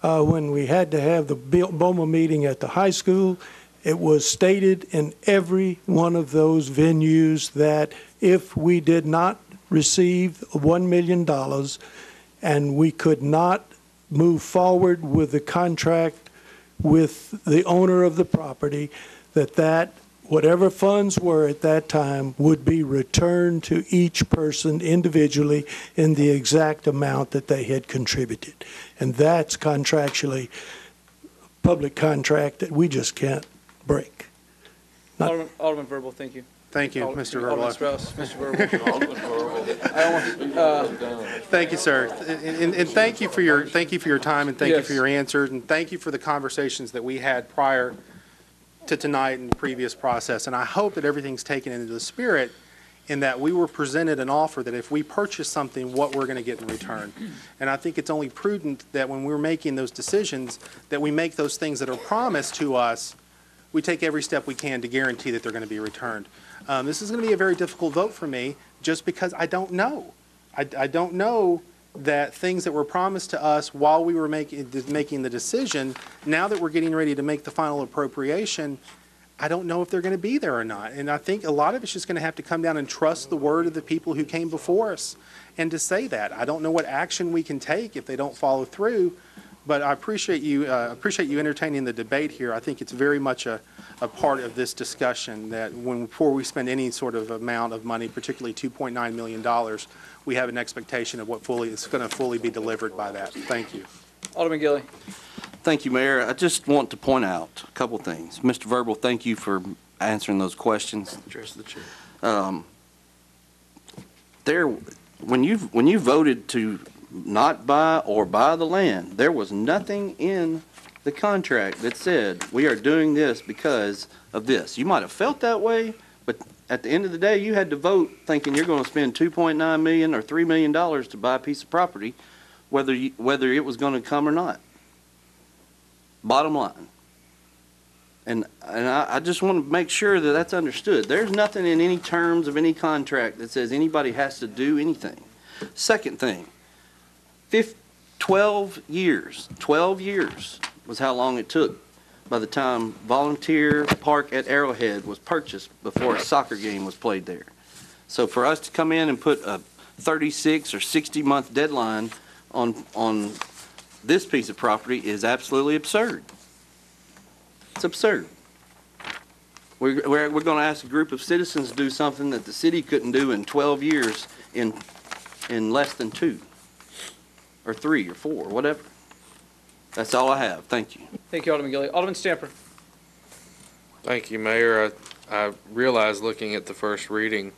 [SPEAKER 6] when we had to have the BOMA meeting at the high school, it was stated in every one of those venues that if we did not receive $1 million and we could not move forward with the contract with the owner of the property, that whatever funds were at that time would be returned to each person individually in the exact amount that they had contributed. And that's contractually public contract that we just can't break.
[SPEAKER 1] Alderman Verbal, thank you.
[SPEAKER 15] Thank you, Mr. Verbal.
[SPEAKER 1] Alderman Strauss, Mr. Verbal.
[SPEAKER 15] Thank you, sir. And thank you for your time, and thank you for your answers, and thank you for the conversations that we had prior to tonight and the previous process. And I hope that everything's taken into the spirit in that we were presented an offer that if we purchase something, what we're going to get in return. And I think it's only prudent that when we're making those decisions, that we make those things that are promised to us, we take every step we can to guarantee that they're going to be returned. This is going to be a very difficult vote for me just because I don't know. I don't know that things that were promised to us while we were making the decision, now that we're getting ready to make the final appropriation, I don't know if they're going to be there or not. And I think a lot of it's just going to have to come down and trust the word of the people who came before us and to say that. I don't know what action we can take if they don't follow through, but I appreciate you entertaining the debate here. I think it's very much a part of this discussion that before we spend any sort of amount of money, particularly $2.9 million, we have an expectation of what is going to fully be delivered by that. Thank you.
[SPEAKER 1] Alderman Gilly.
[SPEAKER 17] Thank you, Mayor. I just want to point out a couple things. Mr. Verbal, thank you for answering those questions.
[SPEAKER 5] Address the chair.
[SPEAKER 17] When you voted to not buy or buy the land, there was nothing in the contract that said, we are doing this because of this. You might have felt that way, but at the end of the day, you had to vote thinking you're going to spend $2.9 million or $3 million to buy a piece of property, whether it was going to come or not. Bottom line. And I just want to make sure that that's understood. There's nothing in any terms of any contract that says anybody has to do anything. Second thing, 12 years was how long it took by the time Volunteer Park at Arrowhead was purchased before a soccer game was played there. So for us to come in and put a 36 or 60 month deadline on this piece of property is absolutely absurd. It's absurd. We're going to ask a group of citizens to do something that the city couldn't do in 12 years in less than 2 or 3 or 4, whatever. That's all I have. Thank you.
[SPEAKER 1] Thank you, Alderman Gilly. Alderman Stamper.
[SPEAKER 19] Thank you, Mayor. I realized looking at the first reading,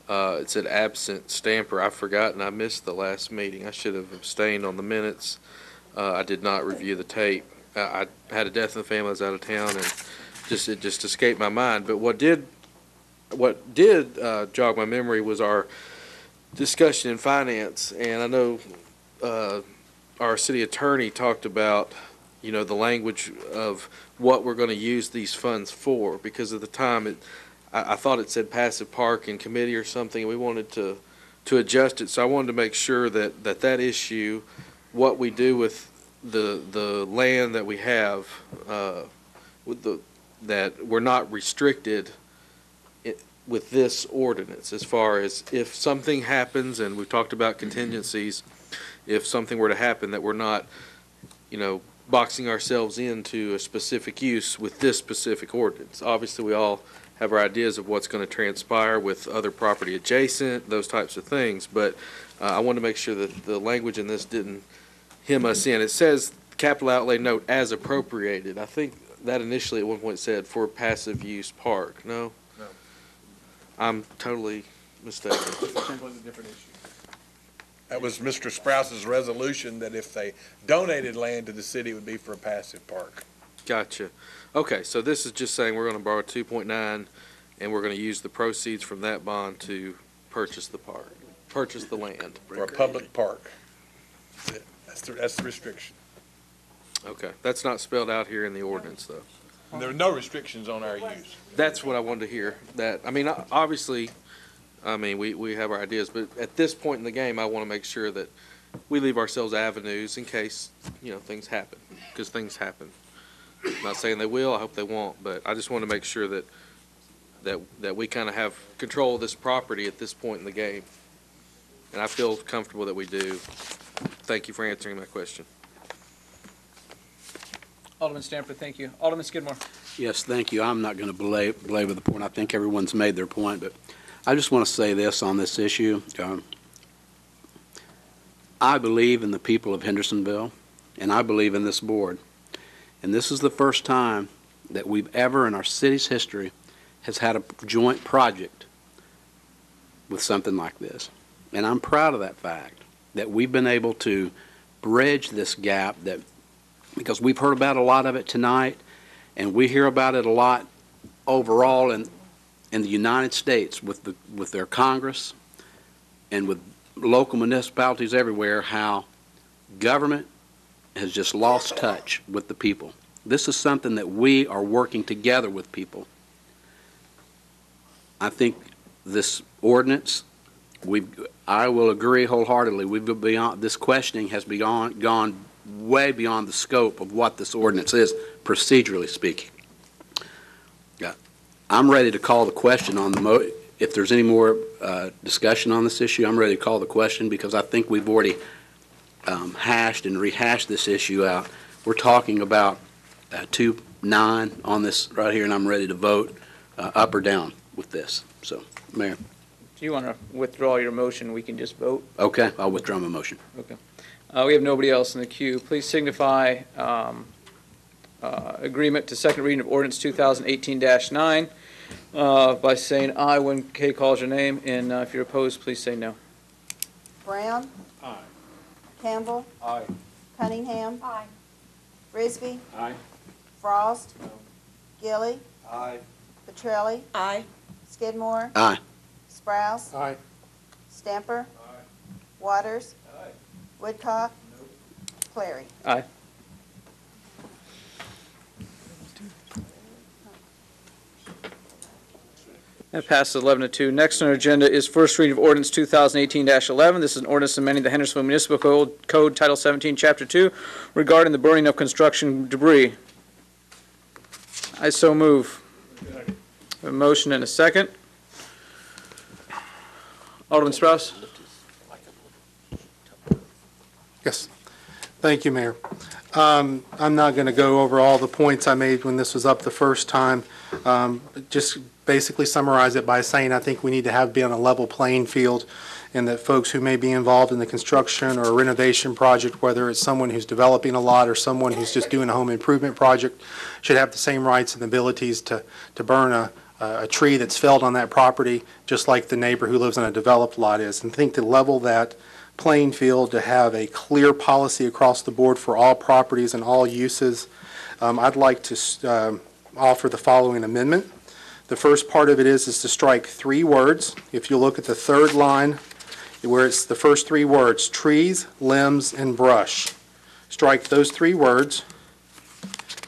[SPEAKER 19] it said absent Stamper. I've forgotten. I missed the last meeting. I should have abstained on the minutes. I did not review the tape. I had a death in the family. I was out of town, and it just escaped my mind. But what did jog my memory was our discussion in finance, and I know our city attorney talked about, the language of what we're going to use these funds for, because at the time I thought it said passive park in committee or something, and we wanted to adjust it. So I wanted to make sure that issue, what we do with the land that we have, that we're not restricted with this ordinance, as far as if something happens, and we've talked about contingencies, if something were to happen, that we're not, boxing ourselves into a specific use with this specific ordinance. Obviously, we all have our ideas of what's going to transpire with other property adjacent, those types of things, but I want to make sure that the language in this didn't hem us in. It says capital outlay note as appropriated. I think that initially at one point said for passive use park. No? No. I'm totally mistaken.
[SPEAKER 7] Completely different issue. That was Mr. Sprouse's resolution that if they donated land to the city, it would be for a passive park.
[SPEAKER 19] Gotcha. Okay, so this is just saying we're going to borrow 2.9 and we're going to use the proceeds from that bond to purchase the land.
[SPEAKER 7] For a public park. That's the restriction.
[SPEAKER 19] Okay, that's not spelled out here in the ordinance, though.
[SPEAKER 7] And there are no restrictions on our use.
[SPEAKER 19] That's what I wanted to hear. Obviously, we have our ideas, but at this point in the game, I want to make sure that we leave ourselves avenues in case, things happen, because things happen. I'm not saying they will, I hope they won't, but I just want to make sure that we kind of have control of this property at this point in the game. And I feel comfortable that we do. Thank you for answering my question.
[SPEAKER 1] Alderman Stamper, thank you. Alderman Skidmore.
[SPEAKER 16] Yes, thank you. I'm not going to belabor the point. I think everyone's made their point, but I just want to say this on this issue. I believe in the people of Hendersonville, and I believe in this board. And this is the first time that we've ever in our city's history has had a joint project with something like this. And I'm proud of that fact, that we've been able to bridge this gap, because we've heard about a lot of it tonight, and we hear about it a lot overall in the United States with their Congress and with local municipalities everywhere, how government has just lost touch with the people. This is something that we are working together with people. I think this ordinance, I will agree wholeheartedly, this questioning has gone way beyond the scope of what this ordinance is, procedurally speaking. I'm ready to call the question on if there's any more discussion on this issue, I'm ready to call the question, because I think we've already hashed and rehashed this issue out. We're talking about 2.9 on this right here, and I'm ready to vote up or down with this. So, Mayor.
[SPEAKER 1] If you want to withdraw your motion, we can just vote.
[SPEAKER 16] Okay, I'll withdraw my motion.
[SPEAKER 1] Okay. We have nobody else in the queue. Please signify agreement to second reading of ordinance 2018-9 by saying aye when Kay calls your name, and if you're opposed, please say no.
[SPEAKER 22] Brown.
[SPEAKER 7] Aye.
[SPEAKER 22] Campbell.
[SPEAKER 7] Aye.
[SPEAKER 22] Cunningham.
[SPEAKER 14] Aye.
[SPEAKER 22] Frisbee.
[SPEAKER 18] Aye.
[SPEAKER 22] Frost. Gilly.
[SPEAKER 5] Aye.
[SPEAKER 22] Petrelli.
[SPEAKER 21] Aye.
[SPEAKER 22] Skidmore.
[SPEAKER 5] Aye.
[SPEAKER 22] Sprouse.
[SPEAKER 15] Aye.
[SPEAKER 22] Stamper. Waters. Woodcock. Clary.
[SPEAKER 1] Aye. That passes 11-2. Next on our agenda is first reading of ordinance 2018-11. This is an ordinance amending the Hendersonville Municipal Code Title 17, Chapter 2, regarding the burning of construction debris. I so move. A motion and a second. Alderman Sprouse?
[SPEAKER 15] Yes. Thank you, Mayor. I'm not going to go over all the points I made when this was up the first time. Just basically summarize it by saying I think we need to be on a level playing field, and that folks who may be involved in the construction or renovation project, whether it's someone who's developing a lot or someone who's just doing a home improvement project, should have the same rights and abilities to burn a tree that's felled on that property, just like the neighbor who lives on a developed lot is. And I think to level that playing field, to have a clear policy across the board for all properties and all uses, I'd like to offer the following amendment. The first part of it is to strike 3 words. If you look at the third line, where it's the first 3 words, trees, limbs, and brush. Strike those 3 words.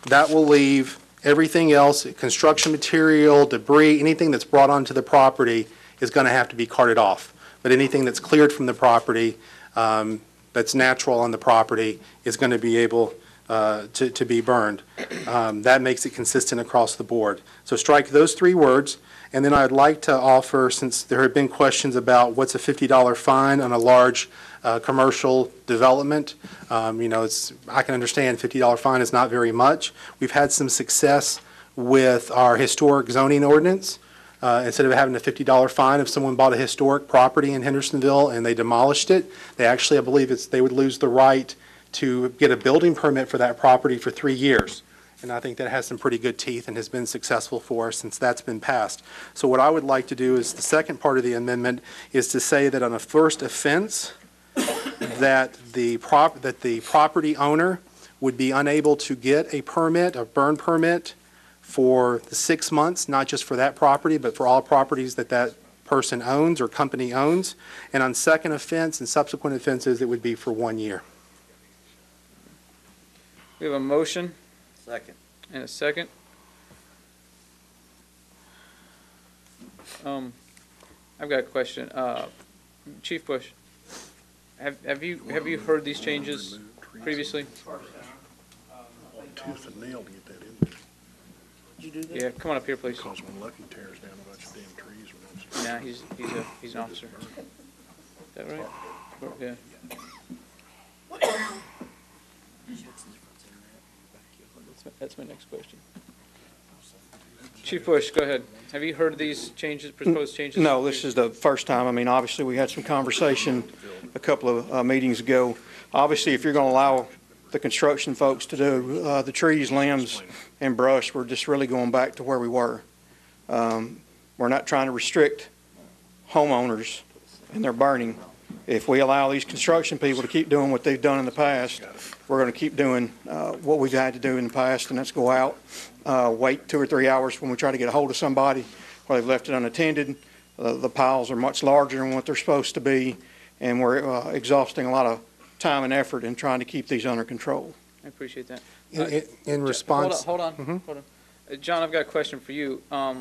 [SPEAKER 15] That will leave everything else, construction material, debris, anything that's brought onto the property is going to have to be carted off. But anything that's cleared from the property, that's natural on the property, is going to be able to be burned. That makes it consistent across the board. So strike those 3 words. And then I'd like to offer, since there have been questions about what's a $50 fine on a large commercial development, I can understand $50 fine is not very much. We've had some success with our historic zoning ordinance. Instead of having a $50 fine, if someone bought a historic property in Hendersonville and they demolished it, they actually, I believe they would lose the right to get a building permit for that property for 3 years. And I think that has some pretty good teeth and has been successful for us since that's been passed. So what I would like to do is, the second part of the amendment is to say that on a first offense, that the property owner would be unable to get a permit, a burn permit, for the 6 months, not just for that property, but for all properties that person owns or company owns. And on second offense and subsequent offenses, it would be for 1 year.
[SPEAKER 1] We have a motion.
[SPEAKER 17] Second.
[SPEAKER 1] And a second. I've got a question. Chief Bush, have you heard these changes previously?
[SPEAKER 2] Tooth and nail to get that in there.
[SPEAKER 1] Did you do that? Yeah, come on up here, please.
[SPEAKER 2] Because when Lucky tears down a bunch of damn trees, we're
[SPEAKER 1] Nah, he's an officer. Is that right? Yeah. That's my next question. Chief Bush, go ahead. Have you heard of these changes, proposed changes?
[SPEAKER 8] No, this is the first time. I mean, obviously, we had some conversation a couple of meetings ago. Obviously, if you're going to allow the construction folks to do the trees, limbs, and brush, we're just really going back to where we were. We're not trying to restrict homeowners and their burning. If we allow these construction people to keep doing what they've done in the past, we're going to keep doing what we've had to do in the past, and that's go out, wait 2 or 3 hours when we try to get a hold of somebody where they've left it unattended. The piles are much larger than what they're supposed to be, and we're exhausting a lot of time and effort in trying to keep these under control.
[SPEAKER 1] I appreciate that.
[SPEAKER 15] In response...
[SPEAKER 1] Hold on. John, I've got a question for you. I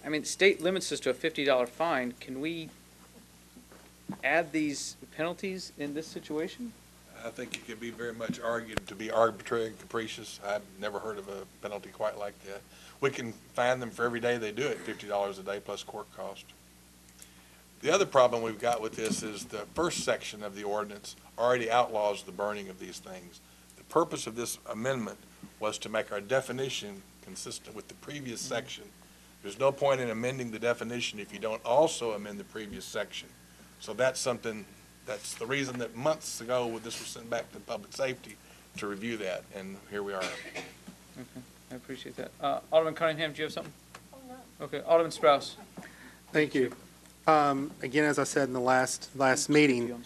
[SPEAKER 1] mean, state limits us to a $50 fine. Can we add these penalties in this situation?
[SPEAKER 7] I think it could be very much argued to be arbitrary and capricious. I've never heard of a penalty quite like that. We can fine them for every day they do it, $50 a day plus court cost. The other problem we've got with this is the first section of the ordinance already outlaws the burning of these things. The purpose of this amendment was to make our definition consistent with the previous section. There's no point in amending the definition if you don't also amend the previous section. So that's something, that's the reason that months ago this was sent back to public safety to review that, and here we are.
[SPEAKER 1] Okay, I appreciate that. Alderman Cunningham, do you have something? Oh, no. Okay, Alderman Sprouse.
[SPEAKER 15] Thank you. Again, as I said in the last meeting,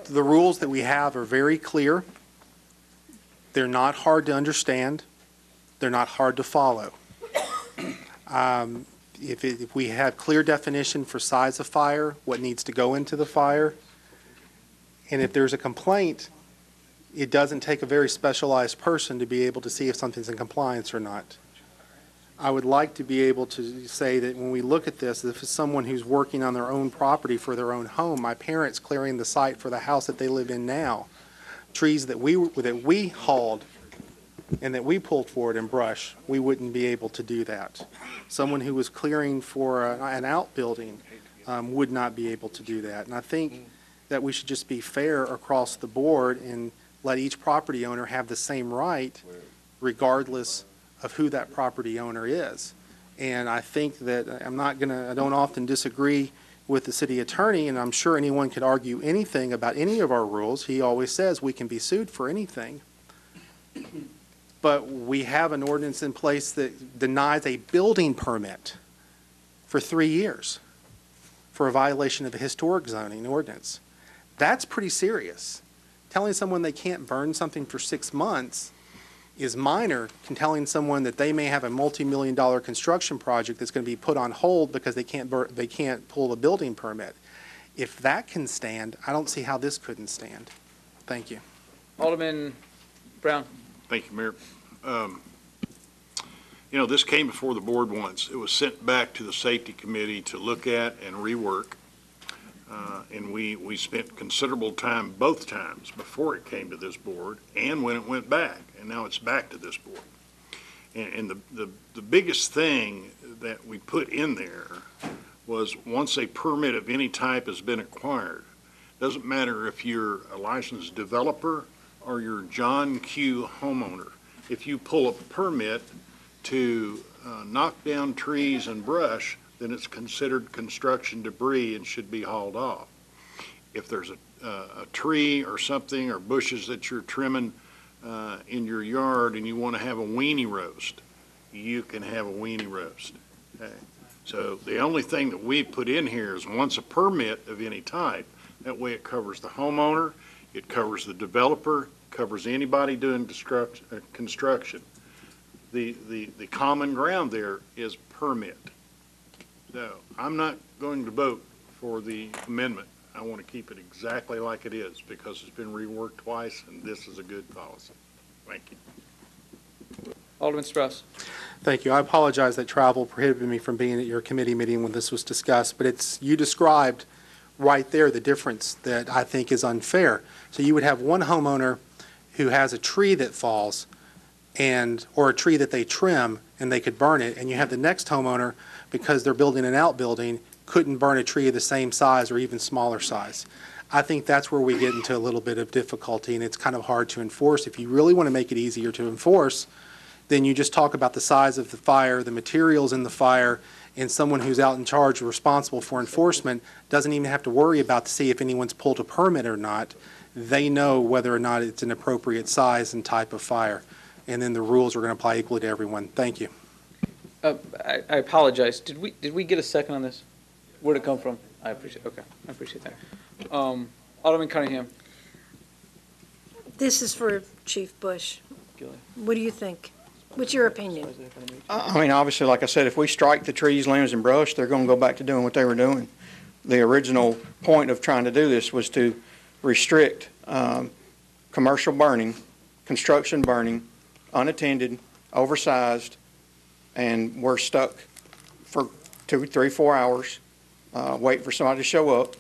[SPEAKER 15] the rules that we have are very clear. They're not hard to understand. They're not hard to follow. If we have clear definition for size of fire, what needs to go into the fire, and if there's a complaint, it doesn't take a very specialized person to be able to see if something's in compliance or not. I would like to be able to say that when we look at this, if it's someone who's working on their own property for their own home, my parents clearing the site for the house that they live in now, trees that we hauled and that we pulled forward in brush, we wouldn't be able to do that. Someone who was clearing for an outbuilding would not be able to do that. And I think that we should just be fair across the board and let each property owner have the same right regardless of who that property owner is. And I think that I don't often disagree with the city attorney, and I'm sure anyone could argue anything about any of our rules. He always says we can be sued for anything. But we have an ordinance in place that denies a building permit for 3 years for a violation of a historic zoning ordinance. That's pretty serious. Telling someone they can't burn something for 6 months is minor than telling someone that they may have a multi-million-dollar construction project that's going to be put on hold because they can't pull a building permit. If that can stand, I don't see how this couldn't stand. Thank you.
[SPEAKER 1] Alderman Brown.
[SPEAKER 2] Thank you, Mayor. You know, this came before the board once. It was sent back to the safety committee to look at and rework. And we spent considerable time both times before it came to this board and when it went back. And now it's back to this board. And the biggest thing that we put in there was once a permit of any type has been acquired, doesn't matter if you're a licensed developer or you're John Q. homeowner, if you pull a permit to knock down trees and brush, then it's considered construction debris and should be hauled off. If there's a tree or something or bushes that you're trimming in your yard and you want to have a weenie roast, you can have a weenie roast. Okay? So the only thing that we put in here is once a permit of any type, that way it covers the homeowner, it covers the developer, covers anybody doing construction. The common ground there is permit. So I'm not going to vote for the amendment. I want to keep it exactly like it is because it's been reworked twice and this is a good policy. Thank you.
[SPEAKER 1] Alderman Strauss.
[SPEAKER 15] Thank you. I apologize that travel prohibited me from being at your committee meeting when this was discussed, but you described right there the difference that I think is unfair. So you would have one homeowner who has a tree that falls or a tree that they trim and they could burn it, and you have the next homeowner, because they're building an outbuilding, couldn't burn a tree of the same size or even smaller size. I think that's where we get into a little bit of difficulty, and it's kind of hard to enforce. If you really want to make it easier to enforce, then you just talk about the size of the fire, the materials in the fire, and someone who's out in charge or responsible for enforcement doesn't even have to worry about to see if anyone's pulled a permit or not. They know whether or not it's an appropriate size and type of fire, and then the rules are going to apply equally to everyone. Thank you.
[SPEAKER 1] I apologize. Did we get a second on this? Where'd it come from? I appreciate that. Alderman Cunningham.
[SPEAKER 14] This is for Chief Bush. What do you think? What's your opinion?
[SPEAKER 8] I mean, obviously, like I said, if we strike the trees, limbs, and brush, they're going to go back to doing what they were doing. The original point of trying to do this was to restrict commercial burning, construction burning, unattended, oversized, and we're stuck for 2, 3, 4 hours, waiting for somebody to show up.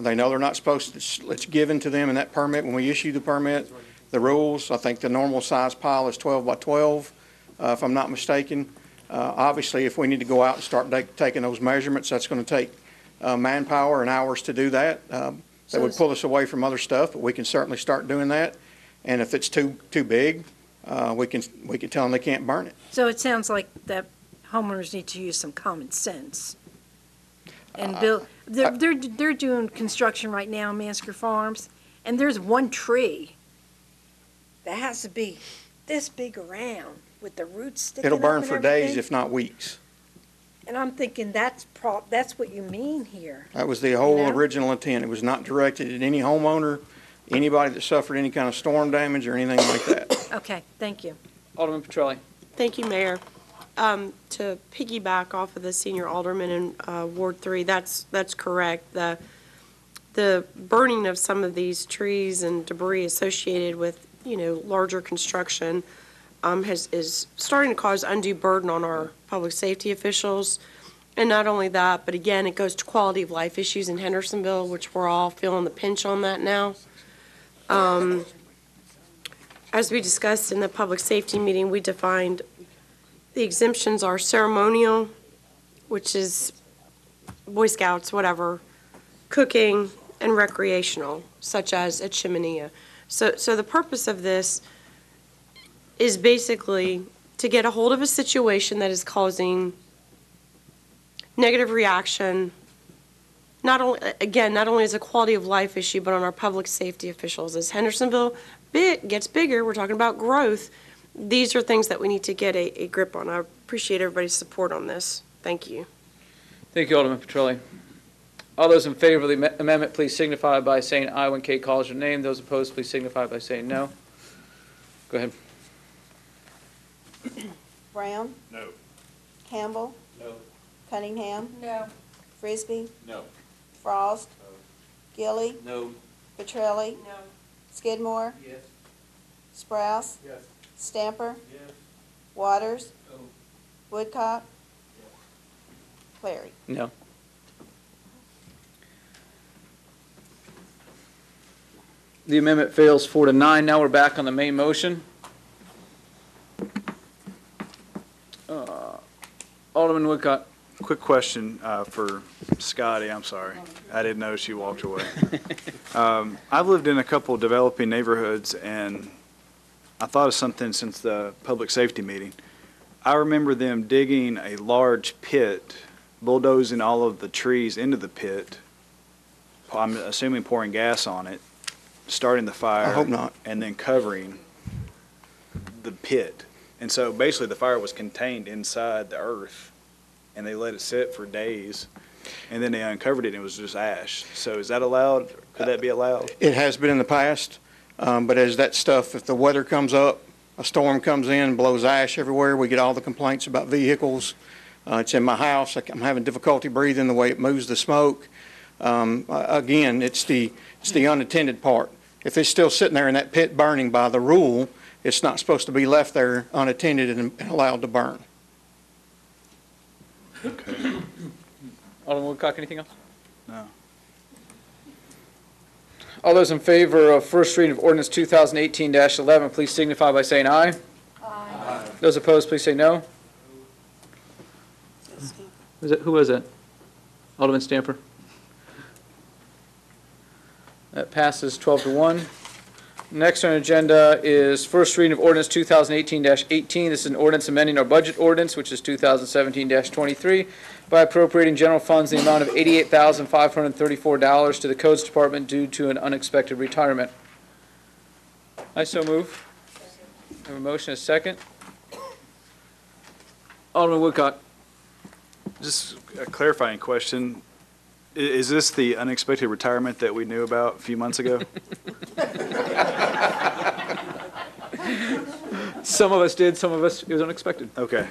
[SPEAKER 8] They know they're not supposed to, it's given to them in that permit. When we issue the permit, the rules, I think the normal size pile is 12 by 12, if I'm not mistaken. Obviously, if we need to go out and start taking those measurements, that's going to take manpower and hours to do that. That would pull us away from other stuff, but we can certainly start doing that. And if it's too big, we can tell them they can't burn it.
[SPEAKER 14] So it sounds like that homeowners need to use some common sense. And Bill, they're doing construction right now in Mansker Farms, and there's one tree that has to be this big around with the roots sticking
[SPEAKER 8] It'll
[SPEAKER 14] up
[SPEAKER 8] burn
[SPEAKER 14] and
[SPEAKER 8] for
[SPEAKER 14] everything.
[SPEAKER 8] days, if not weeks.
[SPEAKER 14] And I'm thinking that's what you mean here.
[SPEAKER 8] That was the whole original intent. It was not directed at any homeowner, anybody that suffered any kind of storm damage or anything like that.
[SPEAKER 14] Okay, thank you.
[SPEAKER 1] Alderman Petrelli.
[SPEAKER 21] Thank you, Mayor. To piggyback off of the senior alderman in Ward 3, that's correct. The burning of some of these trees and debris associated with, larger construction is starting to cause undue burden on our public safety officials. And not only that, but again, it goes to quality of life issues in Hendersonville, which we're all feeling the pinch on that now. As we discussed in the public safety meeting, we defined the exemptions are ceremonial, which is Boy Scouts, whatever, cooking, and recreational, such as a chimenea. So the purpose of this is basically to get a hold of a situation that is causing negative reaction, not only as a quality of life issue, but on our public safety officials. As Hendersonville gets bigger, we're talking about growth. These are things that we need to get a grip on. I appreciate everybody's support on this. Thank you.
[SPEAKER 1] Thank you, Alderman Petrelli. All those in favor of the amendment, please signify by saying aye when Kate calls your name. Those opposed, please signify by saying no. Go ahead.
[SPEAKER 22] Brown?
[SPEAKER 2] No.
[SPEAKER 22] Campbell?
[SPEAKER 2] No.
[SPEAKER 22] Cunningham?
[SPEAKER 14] No.
[SPEAKER 22] Frisbee?
[SPEAKER 2] No.
[SPEAKER 22] Frost? Gilly?
[SPEAKER 2] No.
[SPEAKER 22] Petrelli?
[SPEAKER 14] No.
[SPEAKER 22] Skidmore?
[SPEAKER 2] Yes.
[SPEAKER 22] Sprouse?
[SPEAKER 2] Yes.
[SPEAKER 22] Stamper?
[SPEAKER 2] Yes.
[SPEAKER 22] Waters?
[SPEAKER 2] No.
[SPEAKER 22] Woodcock? Clary?
[SPEAKER 1] No. The amendment fails 4-9. Now we're back on the main motion. Alderman Woodcock.
[SPEAKER 4] Quick question for Scotty. I'm sorry. I didn't notice you walked away. I've lived in a couple developing neighborhoods, and I thought of something since the public safety meeting. I remember them digging a large pit, bulldozing all of the trees into the pit, I'm assuming pouring gas on it, starting the fire.
[SPEAKER 8] I hope not.
[SPEAKER 4] And then covering the pit. And so basically the fire was contained inside the earth, and they let it sit for days, and then they uncovered it and it was just ash. So is that allowed? Could that be allowed?
[SPEAKER 8] It has been in the past, but as that stuff, if the weather comes up, a storm comes in, blows ash everywhere, we get all the complaints about vehicles. It's in my house. I'm having difficulty breathing the way it moves the smoke. Again, it's the unattended part. If it's still sitting there in that pit burning by the rule, it's not supposed to be left there unattended and allowed to burn.
[SPEAKER 4] Okay.
[SPEAKER 1] Alderman Woodcock, anything else?
[SPEAKER 4] No.
[SPEAKER 1] All those in favor of first reading of ordinance 2018-11, please signify by saying aye. Aye. Those opposed, please say no. Who was it? Alderman Stamper. That passes 12-1. Next on the agenda is first reading of ordinance 2018-18. This is an ordinance amending our budget ordinance, which is 2017-23, by appropriating general funds in the amount of $88,534 to the Codes Department due to an unexpected retirement. I so move. I have a motion, a second. Alderman Woodcock.
[SPEAKER 4] Just a clarifying question. Is this the unexpected retirement that we knew about a few months ago?
[SPEAKER 1] Some of us did, some of us, it was unexpected.
[SPEAKER 4] Okay.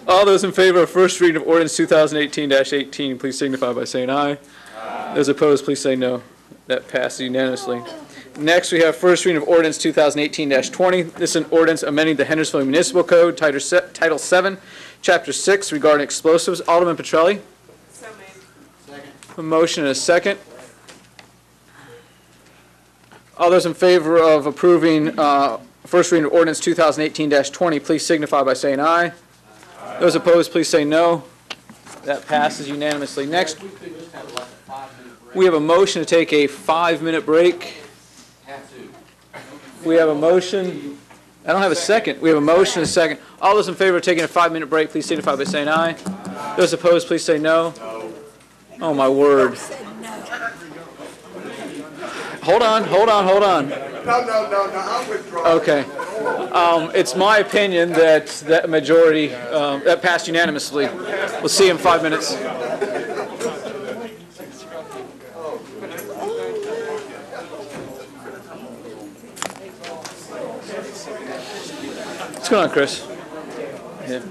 [SPEAKER 1] All those in favor of first reading of ordinance 2018-18, please signify by saying aye. Aye. Those opposed, please say no. That passes unanimously. Next, we have first reading of ordinance 2018-20. This is an ordinance amending the Hendersonville Municipal Code, Title 7, Chapter 6, regarding explosives. Alderman Petrelli.
[SPEAKER 21] So moved.
[SPEAKER 1] Second. A motion and a second. All those in favor of approving first reading of ordinance 2018-20, please signify by saying aye. Aye. Those opposed, please say no. That passes unanimously. Next, we have a motion to take a 5-minute break. We have a motion. I don't have a second. We have a motion and a second. All those in favor of taking a 5-minute break, please signify by saying aye. Those opposed, please say no. Oh, my word. Hold on.
[SPEAKER 9] No, I'll withdraw.
[SPEAKER 1] Okay. It's my opinion that that majority, that passed unanimously. We'll see you in 5 minutes. What's going on, Chris? Yeah.